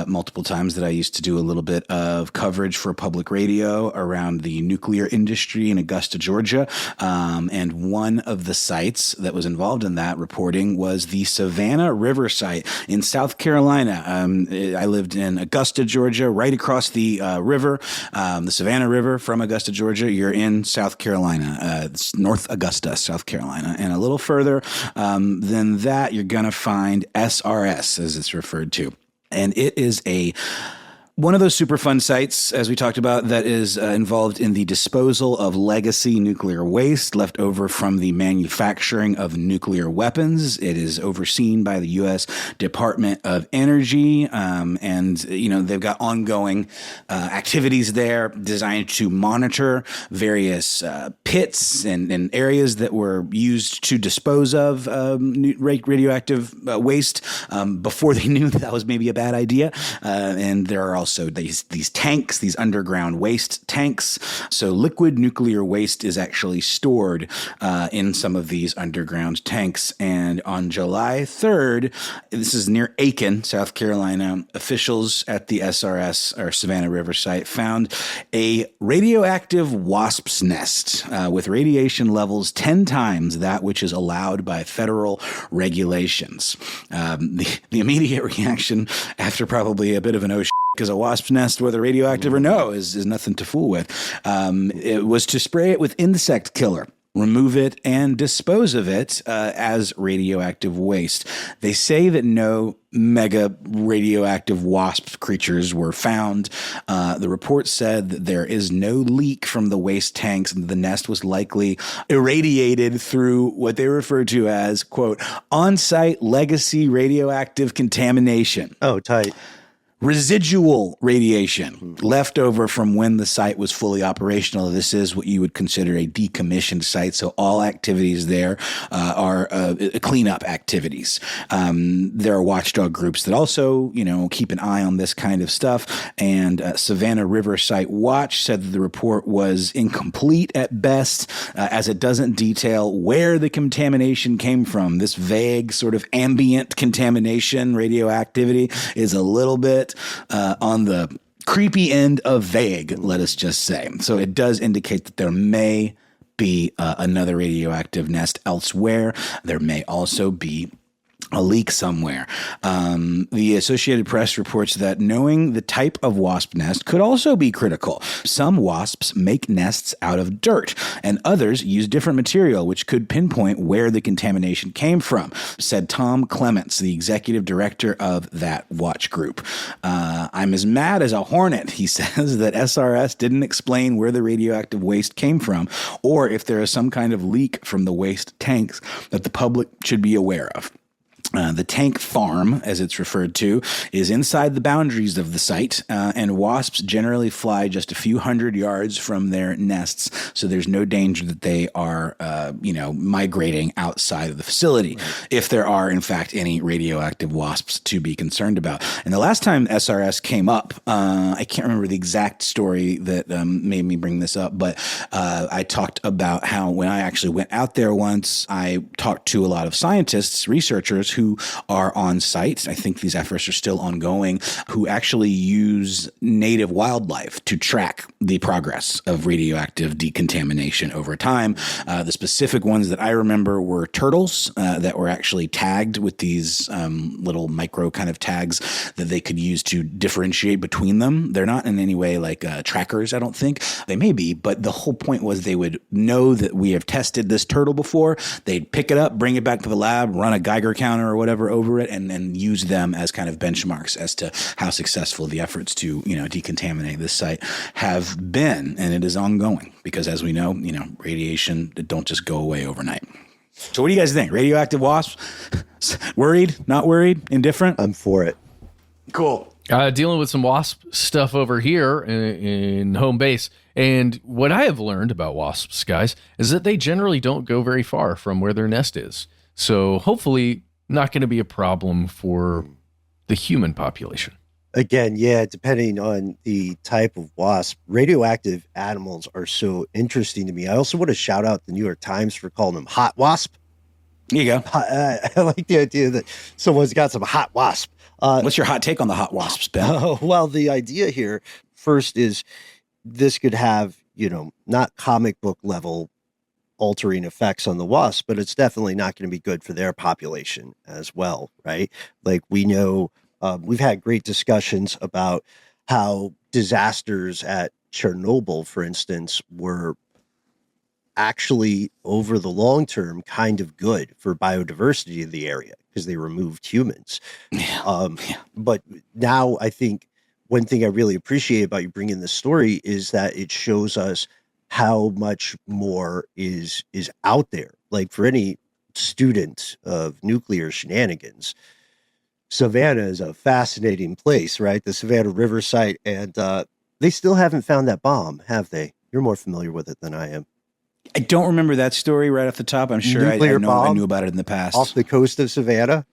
multiple times that I used to do a little bit of coverage for public radio around the nuclear industry in Augusta, Georgia. And one of the sites that was involved in that reporting was the Savannah River site in South Carolina. I lived in Augusta, Georgia, right across the river, the Savannah River from Augusta, Georgia. You're in South Carolina, it's North Augusta, South Carolina. And a little further than that, you're going to find SRS, as it's referred to. And it is one of those Superfund sites, as we talked about, that is involved in the disposal of legacy nuclear waste left over from the manufacturing of nuclear weapons. It is overseen by the U.S. Department of Energy, and they've got ongoing activities there designed to monitor various pits and areas that were used to dispose of radioactive waste before they knew that was maybe a bad idea. And there are also these tanks, these underground waste tanks. So liquid nuclear waste is actually stored in some of these underground tanks. And on July 3rd, this is near Aiken, South Carolina, officials at the SRS, or Savannah River site, found a radioactive wasp's nest with radiation levels 10 times that which is allowed by federal regulations. The immediate reaction after probably a bit of an because a wasp's nest, whether radioactive or no, is nothing to fool with. It was to spray it with insect killer, remove it, and dispose of it as radioactive waste. They say that no mega radioactive wasp creatures were found. The report said that there is no leak from the waste tanks, and the nest was likely irradiated through what they refer to as, quote, on-site legacy radioactive contamination. Oh, tight. Residual radiation left over from when the site was fully operational. This is what you would consider a decommissioned site. So all activities there are cleanup activities. There are watchdog groups that also, keep an eye on this kind of stuff. And Savannah River Site Watch said that the report was incomplete at best, as it doesn't detail where the contamination came from. This vague sort of ambient contamination, radioactivity, is a little bit on the creepy end of vague, let us just say. So it does indicate that there may be another radioactive nest elsewhere. There may also be a leak somewhere. The Associated Press reports that knowing the type of wasp nest could also be critical. Some wasps make nests out of dirt, and others use different material, which could pinpoint where the contamination came from, said Tom Clements, the executive director of that watch group. I'm as mad as a hornet, he says, that SRS didn't explain where the radioactive waste came from, or if there is some kind of leak from the waste tanks that the public should be aware of. The tank farm, as it's referred to, is inside the boundaries of the site, and wasps generally fly just a few hundred yards from their nests, so there's no danger that they are, migrating outside of the facility, if there are, in fact, any radioactive wasps to be concerned about. And the last time SRS came up, I can't remember the exact story that made me bring this up, but I talked about how when I actually went out there once, I talked to a lot of scientists, researchers who are on site. I think these efforts are still ongoing, who actually use native wildlife to track the progress of radioactive decontamination over time. The specific ones that I remember were turtles that were actually tagged with these little micro kind of tags that they could use to differentiate between them. They're not in any way like trackers, I don't think. They may be, but the whole point was they would know that we have tested this turtle before. They'd pick it up, bring it back to the lab, run a Geiger counter or whatever over it, and then use them as kind of benchmarks as to how successful the efforts to, decontaminate this site have been. And it is ongoing because, as we know, radiation don't just go away overnight. So what do you guys think? Radioactive wasps? Worried? Not worried? Indifferent? I'm for it. Cool. Dealing with some wasp stuff over here in home base. And what I have learned about wasps, guys, is that they generally don't go very far from where their nest is. So hopefully not going to be a problem for the human population. Again, yeah, depending on the type of wasp, radioactive animals are so interesting to me. I also want to shout out the New York Times for calling them hot wasp. There you go. I like the idea that someone's got some hot wasp. What's your hot take on the hot wasps, Ben? Well, the idea here first is this could have, not comic book level altering effects on the wasp, but it's definitely not going to be good for their population as well, right? Like we know We've had great discussions about how disasters at Chernobyl, for instance, were actually over the long term kind of good for biodiversity in the area because they removed humans. But now I think one thing I really appreciate about you bringing this story is that it shows us how much more is out there. Like for any student of nuclear shenanigans, Savannah is a fascinating place, right? The Savannah River site, and they still haven't found that bomb, have they? You're more familiar with it than I am. I don't remember that story right off the top. I'm sure I knew about it in the past. Off the coast of Savannah?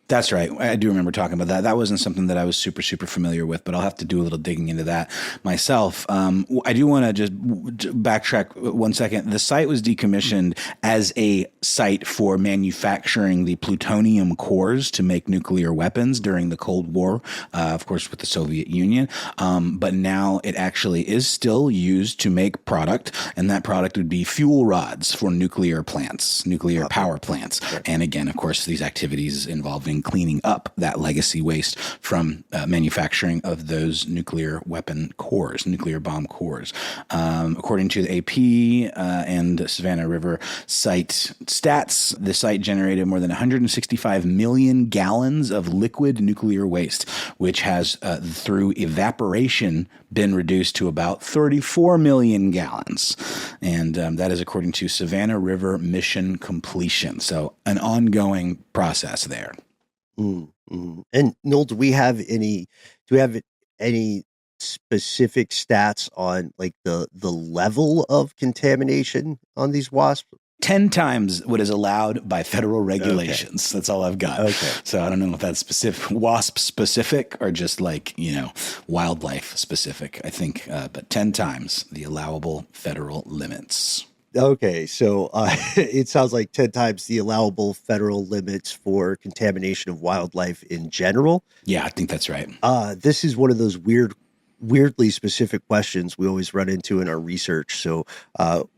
That's right. I do remember talking about that. That wasn't something that I was super, super familiar with, but I'll have to do a little digging into that myself. I do want to just backtrack 1 second. The site was decommissioned as a site for manufacturing the plutonium cores to make nuclear weapons during the Cold War, of course, with the Soviet Union. But now it actually is still used to make product, and that product would be fuel rods for nuclear plants, nuclear power plants. Sure. And again, of course, these activities involving cleaning up that legacy waste from manufacturing of those nuclear weapon cores, nuclear bomb cores. According to the AP and Savannah River site stats, the site generated more than 165 million gallons of liquid nuclear waste, which has, through evaporation, been reduced to about 34 million gallons. And that is according to Savannah River mission completion. So an ongoing process there. Mm-hmm. And Noel, do we have any specific stats on like the level of contamination on these wasps? 10 times what is allowed by federal regulations. Okay. That's all I've got. Okay. So I don't know if that's specific, wasp specific or just like, wildlife specific, I think, but 10 times the allowable federal limits. Okay, so it sounds like 10 times the allowable federal limits for contamination of wildlife in general. Yeah, I think that's right. This is one of those weirdly specific questions we always run into in our research. So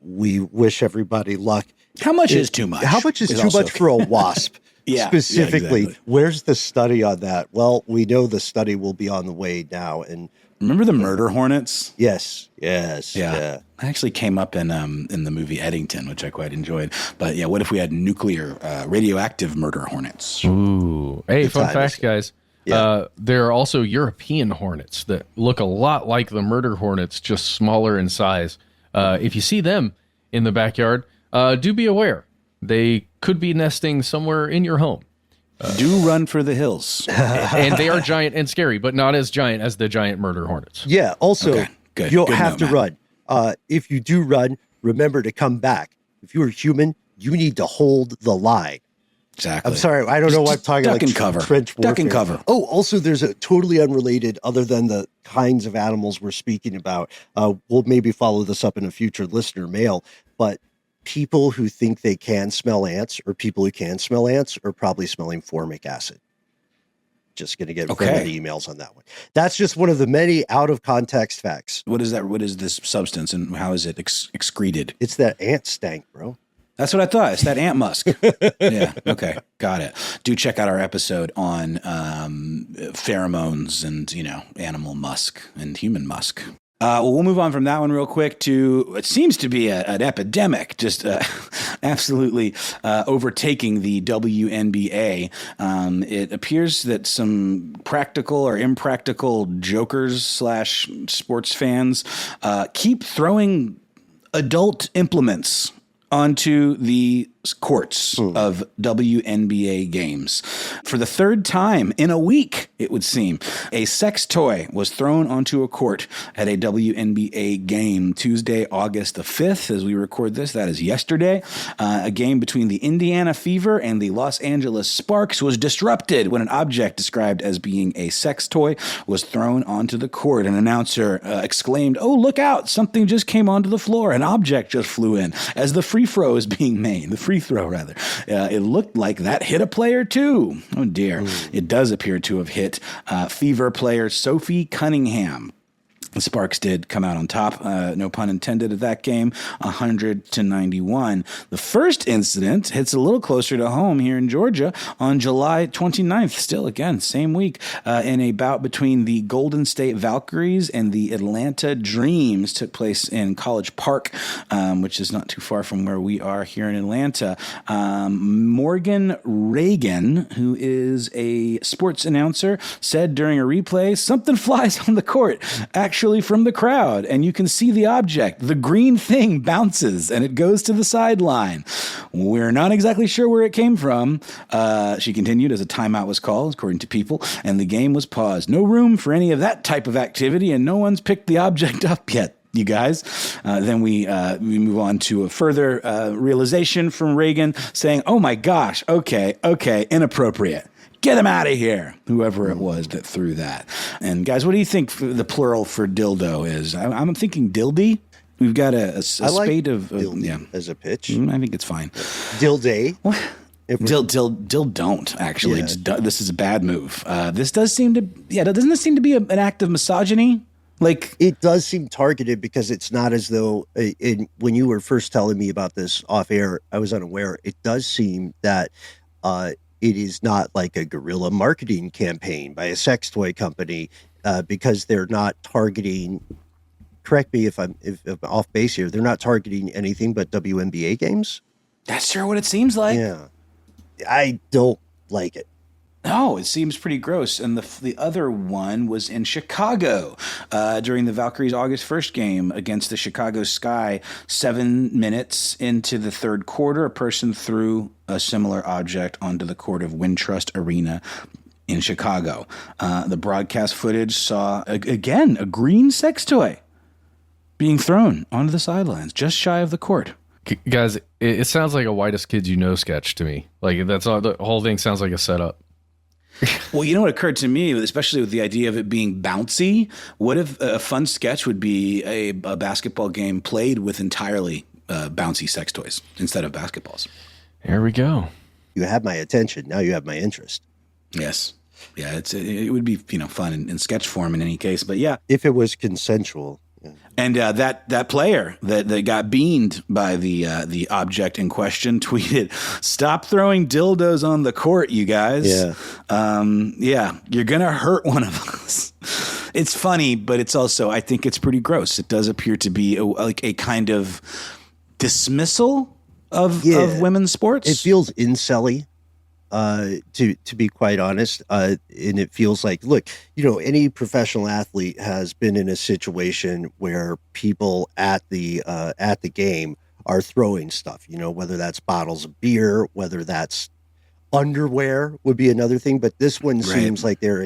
we wish everybody luck. How much is too much? How much is too much for a wasp? Specifically, exactly. Where's the study on that? Well, we know the study will be on the way now. And remember the murder hornets? Yes. Yeah. I actually came up in the movie Eddington, which I quite enjoyed. But yeah, what if we had nuclear, radioactive murder hornets? Ooh. Hey, Good fun times. fact, guys. Yeah. There are also European hornets that look a lot like the murder hornets, just smaller in size. If you see them in the backyard, do be aware. They could be nesting somewhere in your home. Do run for the hills. And they are giant and scary, but not as giant as the giant murder hornets. Yeah. Also, Okay, good. you don't Good have note, to Matt. run. If you do run, remember to come back. If you're human, you need to hold the line. Exactly. I'm sorry, I don't know why I'm talking duck like and cover. trench warfare. Duck and cover. Oh, also, there's a totally unrelated, other than the kinds of animals we're speaking about. We'll maybe follow this up in a future listener mail, but people who think they can smell ants or people who can smell ants are probably smelling formic acid. Just going to get friendly emails on that one. That's just one of the many out of context facts. What is that? What is this substance and how is it excreted? It's that ant stank, bro. That's what I thought. It's that ant musk. Yeah. Okay. Got it. Do check out our episode on pheromones and, animal musk and human musk. Well, we'll move on from that one real quick to what seems to be an epidemic, just absolutely overtaking the WNBA. It appears that some practical or impractical jokers / sports fans keep throwing adult implements onto the courts of WNBA games. For the third time in a week, it would seem, a sex toy was thrown onto a court at a WNBA game Tuesday, August the 5th. As we record this, that is yesterday. A game between the Indiana Fever and the Los Angeles Sparks was disrupted when an object described as being a sex toy was thrown onto the court. An announcer exclaimed, "Oh, look out, something just came onto the floor. An object just flew in," as the free throw is being made. The free throw, rather. It looked like that hit a player, too. Oh, dear. It does appear to have hit Fever player Sophie Cunningham. The Sparks did come out on top, no pun intended, at that game, 100-91. The first incident hits a little closer to home here in Georgia on July 29th, still again, same week, in a bout between the Golden State Valkyries and the Atlanta Dreams. Took place in College Park, which is not too far from where we are here in Atlanta. Morgan Reagan, who is a sports announcer, said during a replay, something flies on the court, actually from the crowd, and you can see the object. The green thing bounces, and it goes to the sideline. We're not exactly sure where it came from. She continued as a timeout was called, according to People, and the game was paused. No room for any of that type of activity, and no one's picked the object up yet, you guys. Then we move on to a further realization from Reagan saying, oh my gosh, okay, inappropriate. Get him out of here, whoever it was that threw that. And guys, what do you think the plural for dildo is? I'm thinking dildy. We've got a spade of as a pitch. I think it's fine. Dilday. Dill don't actually. Yeah. This is a bad move. This does seem to doesn't this seem to be an act of misogyny? Like, it does seem targeted because it's not as though when you were first telling me about this off air, I was unaware. It does seem that it is not like a guerrilla marketing campaign by a sex toy company because they're not targeting. Correct me if I'm off base here. They're not targeting anything but WNBA games. That's sure what it seems like. Yeah, I don't like it. No, it seems pretty gross. And the other one was in Chicago during the Valkyries August 1st game against the Chicago Sky. 7 minutes into the third quarter, a person threw a similar object onto the court of Wintrust Arena in Chicago. The broadcast footage saw, again, a green sex toy being thrown onto the sidelines just shy of the court. Guys, it sounds like a Whitest Kids You Know sketch to me. Like, that's all, the whole thing sounds like a setup. Well, you know what occurred to me, especially with the idea of it being bouncy? What if a fun sketch would be a basketball game played with entirely bouncy sex toys instead of basketballs? Here we go. You have my attention. Now you have my interest. Yes. Yeah, it would be fun in sketch form in any case. But yeah, if it was consensual. Yeah. And that player that got beaned by the object in question tweeted, "Stop throwing dildos on the court, you guys. Yeah, you're gonna hurt one of us." It's funny, but it's also, I think it's pretty gross. It does appear to be a kind of dismissal of women's sports. It feels incel-y. To be quite honest, and it feels like, look, any professional athlete has been in a situation where people at the game are throwing stuff, whether that's bottles of beer, whether that's underwear would be another thing. But this one seems like they're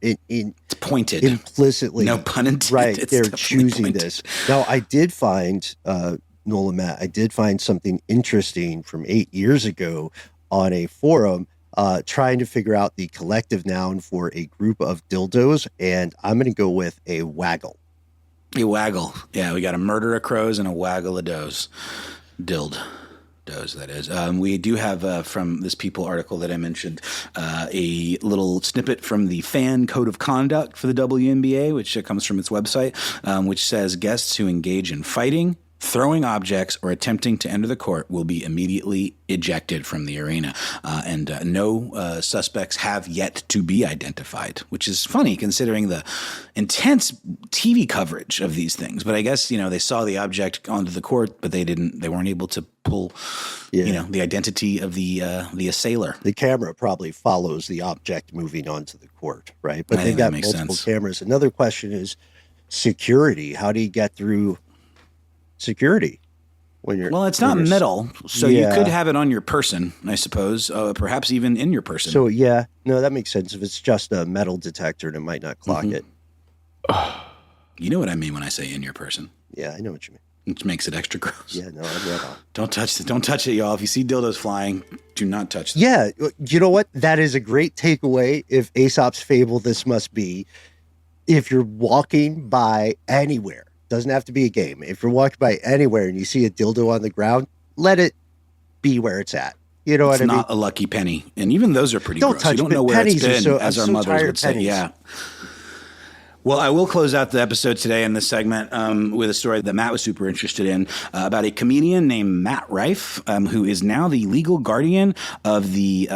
it's pointed implicitly. No pun intended. Right. They're choosing this. Now, I did find, Nola, Matt, I did find something interesting from 8 years ago on a forum trying to figure out the collective noun for a group of dildos, and I'm going to go with a waggle. A waggle. Yeah, we got a murder of crows and a waggle of does. Dild. Does, that is. We do have, from this People article that I mentioned, a little snippet from the fan code of conduct for the WNBA, which comes from its website, which says guests who engage in fighting, throwing objects, or attempting to enter the court will be immediately ejected from the arena. And no suspects have yet to be identified, which is funny considering the intense TV coverage of these things. But I guess, they saw the object onto the court, but they weren't able to pull, the identity of the assailer. The camera probably follows the object moving onto the court, right? But they've got multiple cameras. Another question is security. How do you get through security when you're not metal, so you could have it on your person, I suppose, perhaps even in your person. So that makes sense. If it's just a metal detector, it might not clock it. You know what I mean when I say in your person. Yeah, I know what you mean. Which makes it extra gross. Yeah, no, I'm right on. Don't touch it, y'all. If you see dildos flying, do not touch them. Yeah, you know what? That is a great takeaway. If Aesop's fable this must be, if you're walking by anywhere, doesn't have to be a game. If you're walking by anywhere and you see a dildo on the ground, let it be where it's at. You know what I mean? It's not a lucky penny. And even those are pretty gross. You don't know where it's been, as our mothers would say. Yeah. Well, I will close out the episode today in this segment with a story that Matt was super interested in about a comedian named Matt Rife, who is now the legal guardian of the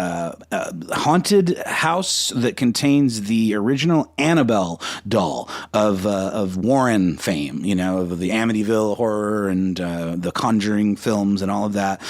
haunted house that contains the original Annabelle doll of Warren fame, of the Amityville horror and the Conjuring films and all of that.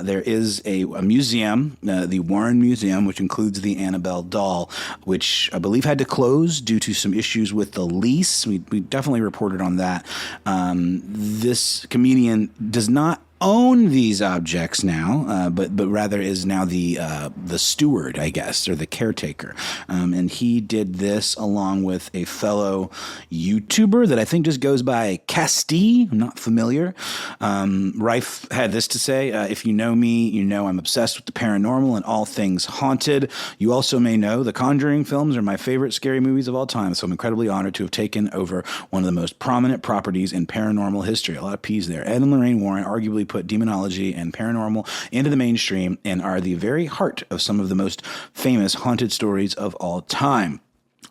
There is a museum, the Warren Museum, which includes the Annabelle doll, which I believe had to close due to some issues with the lease. We definitely reported on that. This comedian does not own these objects now, but rather is now the steward, I guess, or the caretaker. And he did this along with a fellow YouTuber that I think just goes by Casti. I'm not familiar. Rife had this to say: if you know me, you know I'm obsessed with the paranormal and all things haunted. You also may know the Conjuring films are my favorite scary movies of all time, so I'm incredibly honored to have taken over one of the most prominent properties in paranormal history. A lot of P's there. Ed and Lorraine Warren arguably put demonology and paranormal into the mainstream and are the very heart of some of the most famous haunted stories of all time.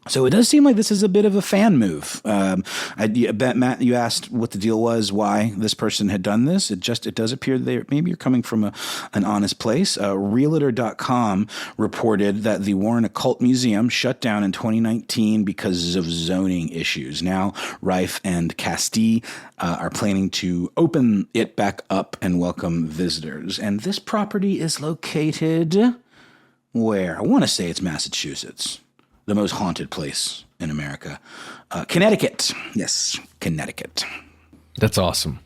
So it does seem like this is a bit of a fan move. I bet, Matt, you asked what the deal was, why this person had done this. It does appear that maybe you're coming from an honest place. Realtor.com reported that the Warren Occult Museum shut down in 2019 because of zoning issues. Now, Rife and Casti are planning to open it back up and welcome visitors. And this property is located where? I want to say it's Massachusetts. The most haunted place in America. Connecticut. Yes, Connecticut. That's awesome.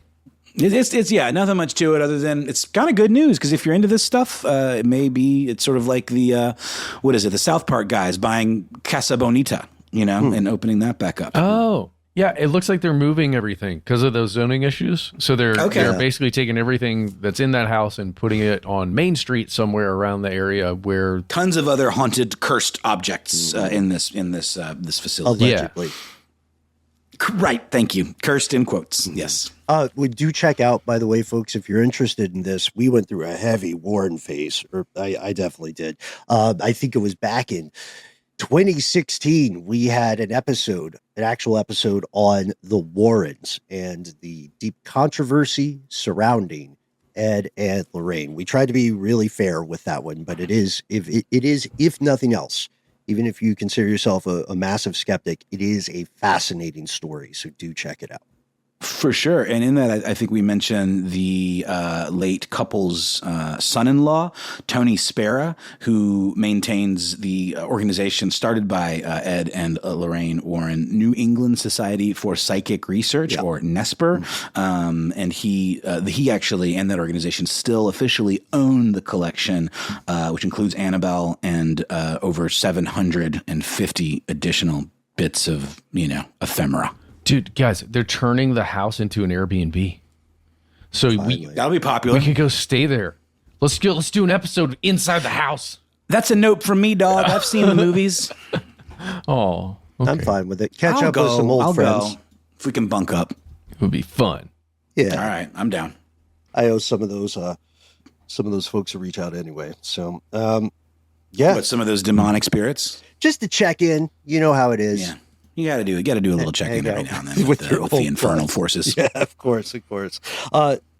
It's nothing much to it other than it's kind of good news because if you're into this stuff, it's sort of like the South Park guys buying Casa Bonita, and opening that back up. Oh, yeah. It looks like they're moving everything because of those zoning issues. So they're basically taking everything that's in that house and putting it on Main Street somewhere around the area where tons of other haunted, cursed objects in this facility. Allegedly. Yeah. Right. Thank you. Cursed in quotes. Yes. We do check out, by the way, folks, if you're interested in this, we went through a heavy Warren phase, or I definitely did. I think it was back in 2016, we had an actual episode on the Warrens and the deep controversy surrounding Ed and Lorraine. We tried to be really fair with that one, but it is, if nothing else, even if you consider yourself a massive skeptic, it is a fascinating story. So do check it out. For sure. And in that, I think we mentioned the late couple's son-in-law, Tony Spera, who maintains the organization started by Ed and Lorraine Warren, New England Society for Psychic Research, or NESPR. And he actually, and that organization, still officially own the collection, which includes Annabelle and over 750 additional bits of, ephemera. Dude, guys, they're turning the house into an Airbnb. So that'll be popular. We could go stay there. Let's do an episode inside the house. That's a note from me, dog. I've seen the movies. Oh, okay. I'm fine with it. Catch up with some old friends. Go. If we can bunk up. It would be fun. Yeah. All right, I'm down. I owe some of those folks to reach out anyway. So, yeah. What, some of those demonic spirits? Just to check in. You know how it is. Yeah. You got to do a little check-in every now and then with the infernal forces. Yeah, of course.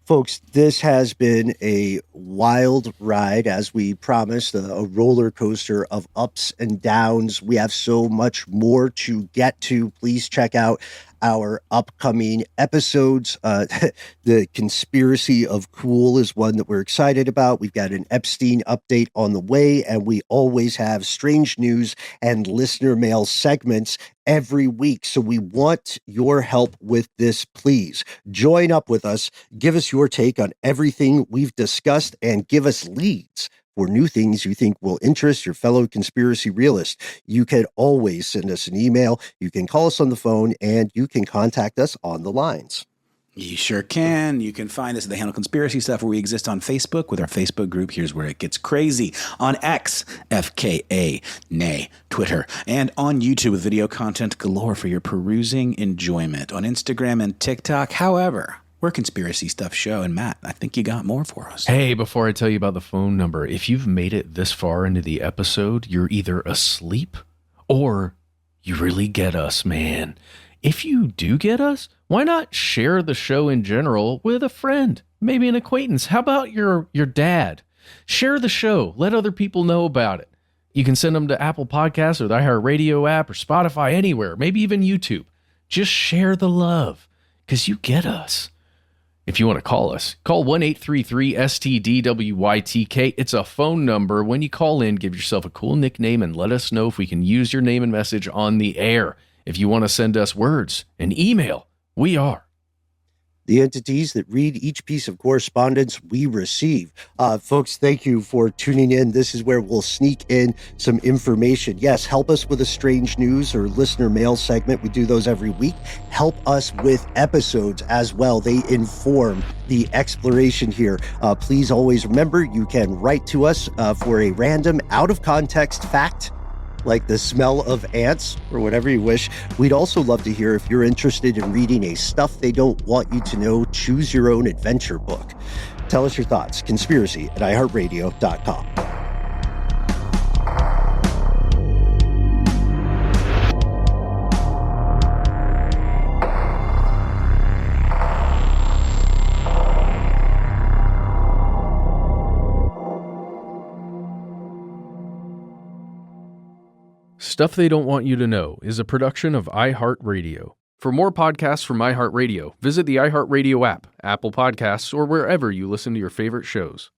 Folks, this has been a wild ride, as we promised, a roller coaster of ups and downs. We have so much more to get to. Please check out our upcoming episodes. The Conspiracy of Cool is one that we're excited about. We've got an Epstein update on the way, and we always have strange news and listener mail segments every week. So we want your help with this. Please join up with us. Give us your take on everything we've discussed and give us leads for new things you think will interest your fellow conspiracy realist. You can always send us an email. You can call us on the phone, and you can contact us on the lines. You sure can. You can find us at The Handle Conspiracy Stuff, where we exist on Facebook with our Facebook group. Here's where it gets crazy. On X, FKA, nay, Twitter, and on YouTube with video content galore for your perusing enjoyment. On Instagram and TikTok, however, we're Conspiracy Stuff Show. And Matt, I think you got more for us. Hey, before I tell you about the phone number, if you've made it this far into the episode, you're either asleep or You really get us, man. If you do get us, why not share the show in general with a friend, maybe an acquaintance? How about your dad? Share the show. Let other people know about it. You can send them to Apple Podcasts or the iHeartRadio app or Spotify, anywhere, maybe even YouTube. Just share the love, because you get us. If you want to call us, call 1-833-STDWYTK. It's a phone number. When you call in, give yourself a cool nickname and let us know if we can use your name and message on the air. If you want to send us words, an email, we are the entities that read each piece of correspondence we receive. Folks, thank you for tuning in. This is where we'll sneak in some information. Yes, help us with a strange news or listener mail segment. We do those every week. Help us with episodes as well. They inform the exploration here. Please always remember, you can write to us for a random out-of-context fact, like the smell of ants or whatever you wish. We'd also love to hear if you're interested in reading a Stuff They Don't Want You to Know Choose Your Own Adventure book. Tell us your thoughts. Conspiracy@iHeartRadio.com. Stuff They Don't Want You to Know is a production of iHeartRadio. For more podcasts from iHeartRadio, visit the iHeartRadio app, Apple Podcasts, or wherever you listen to your favorite shows.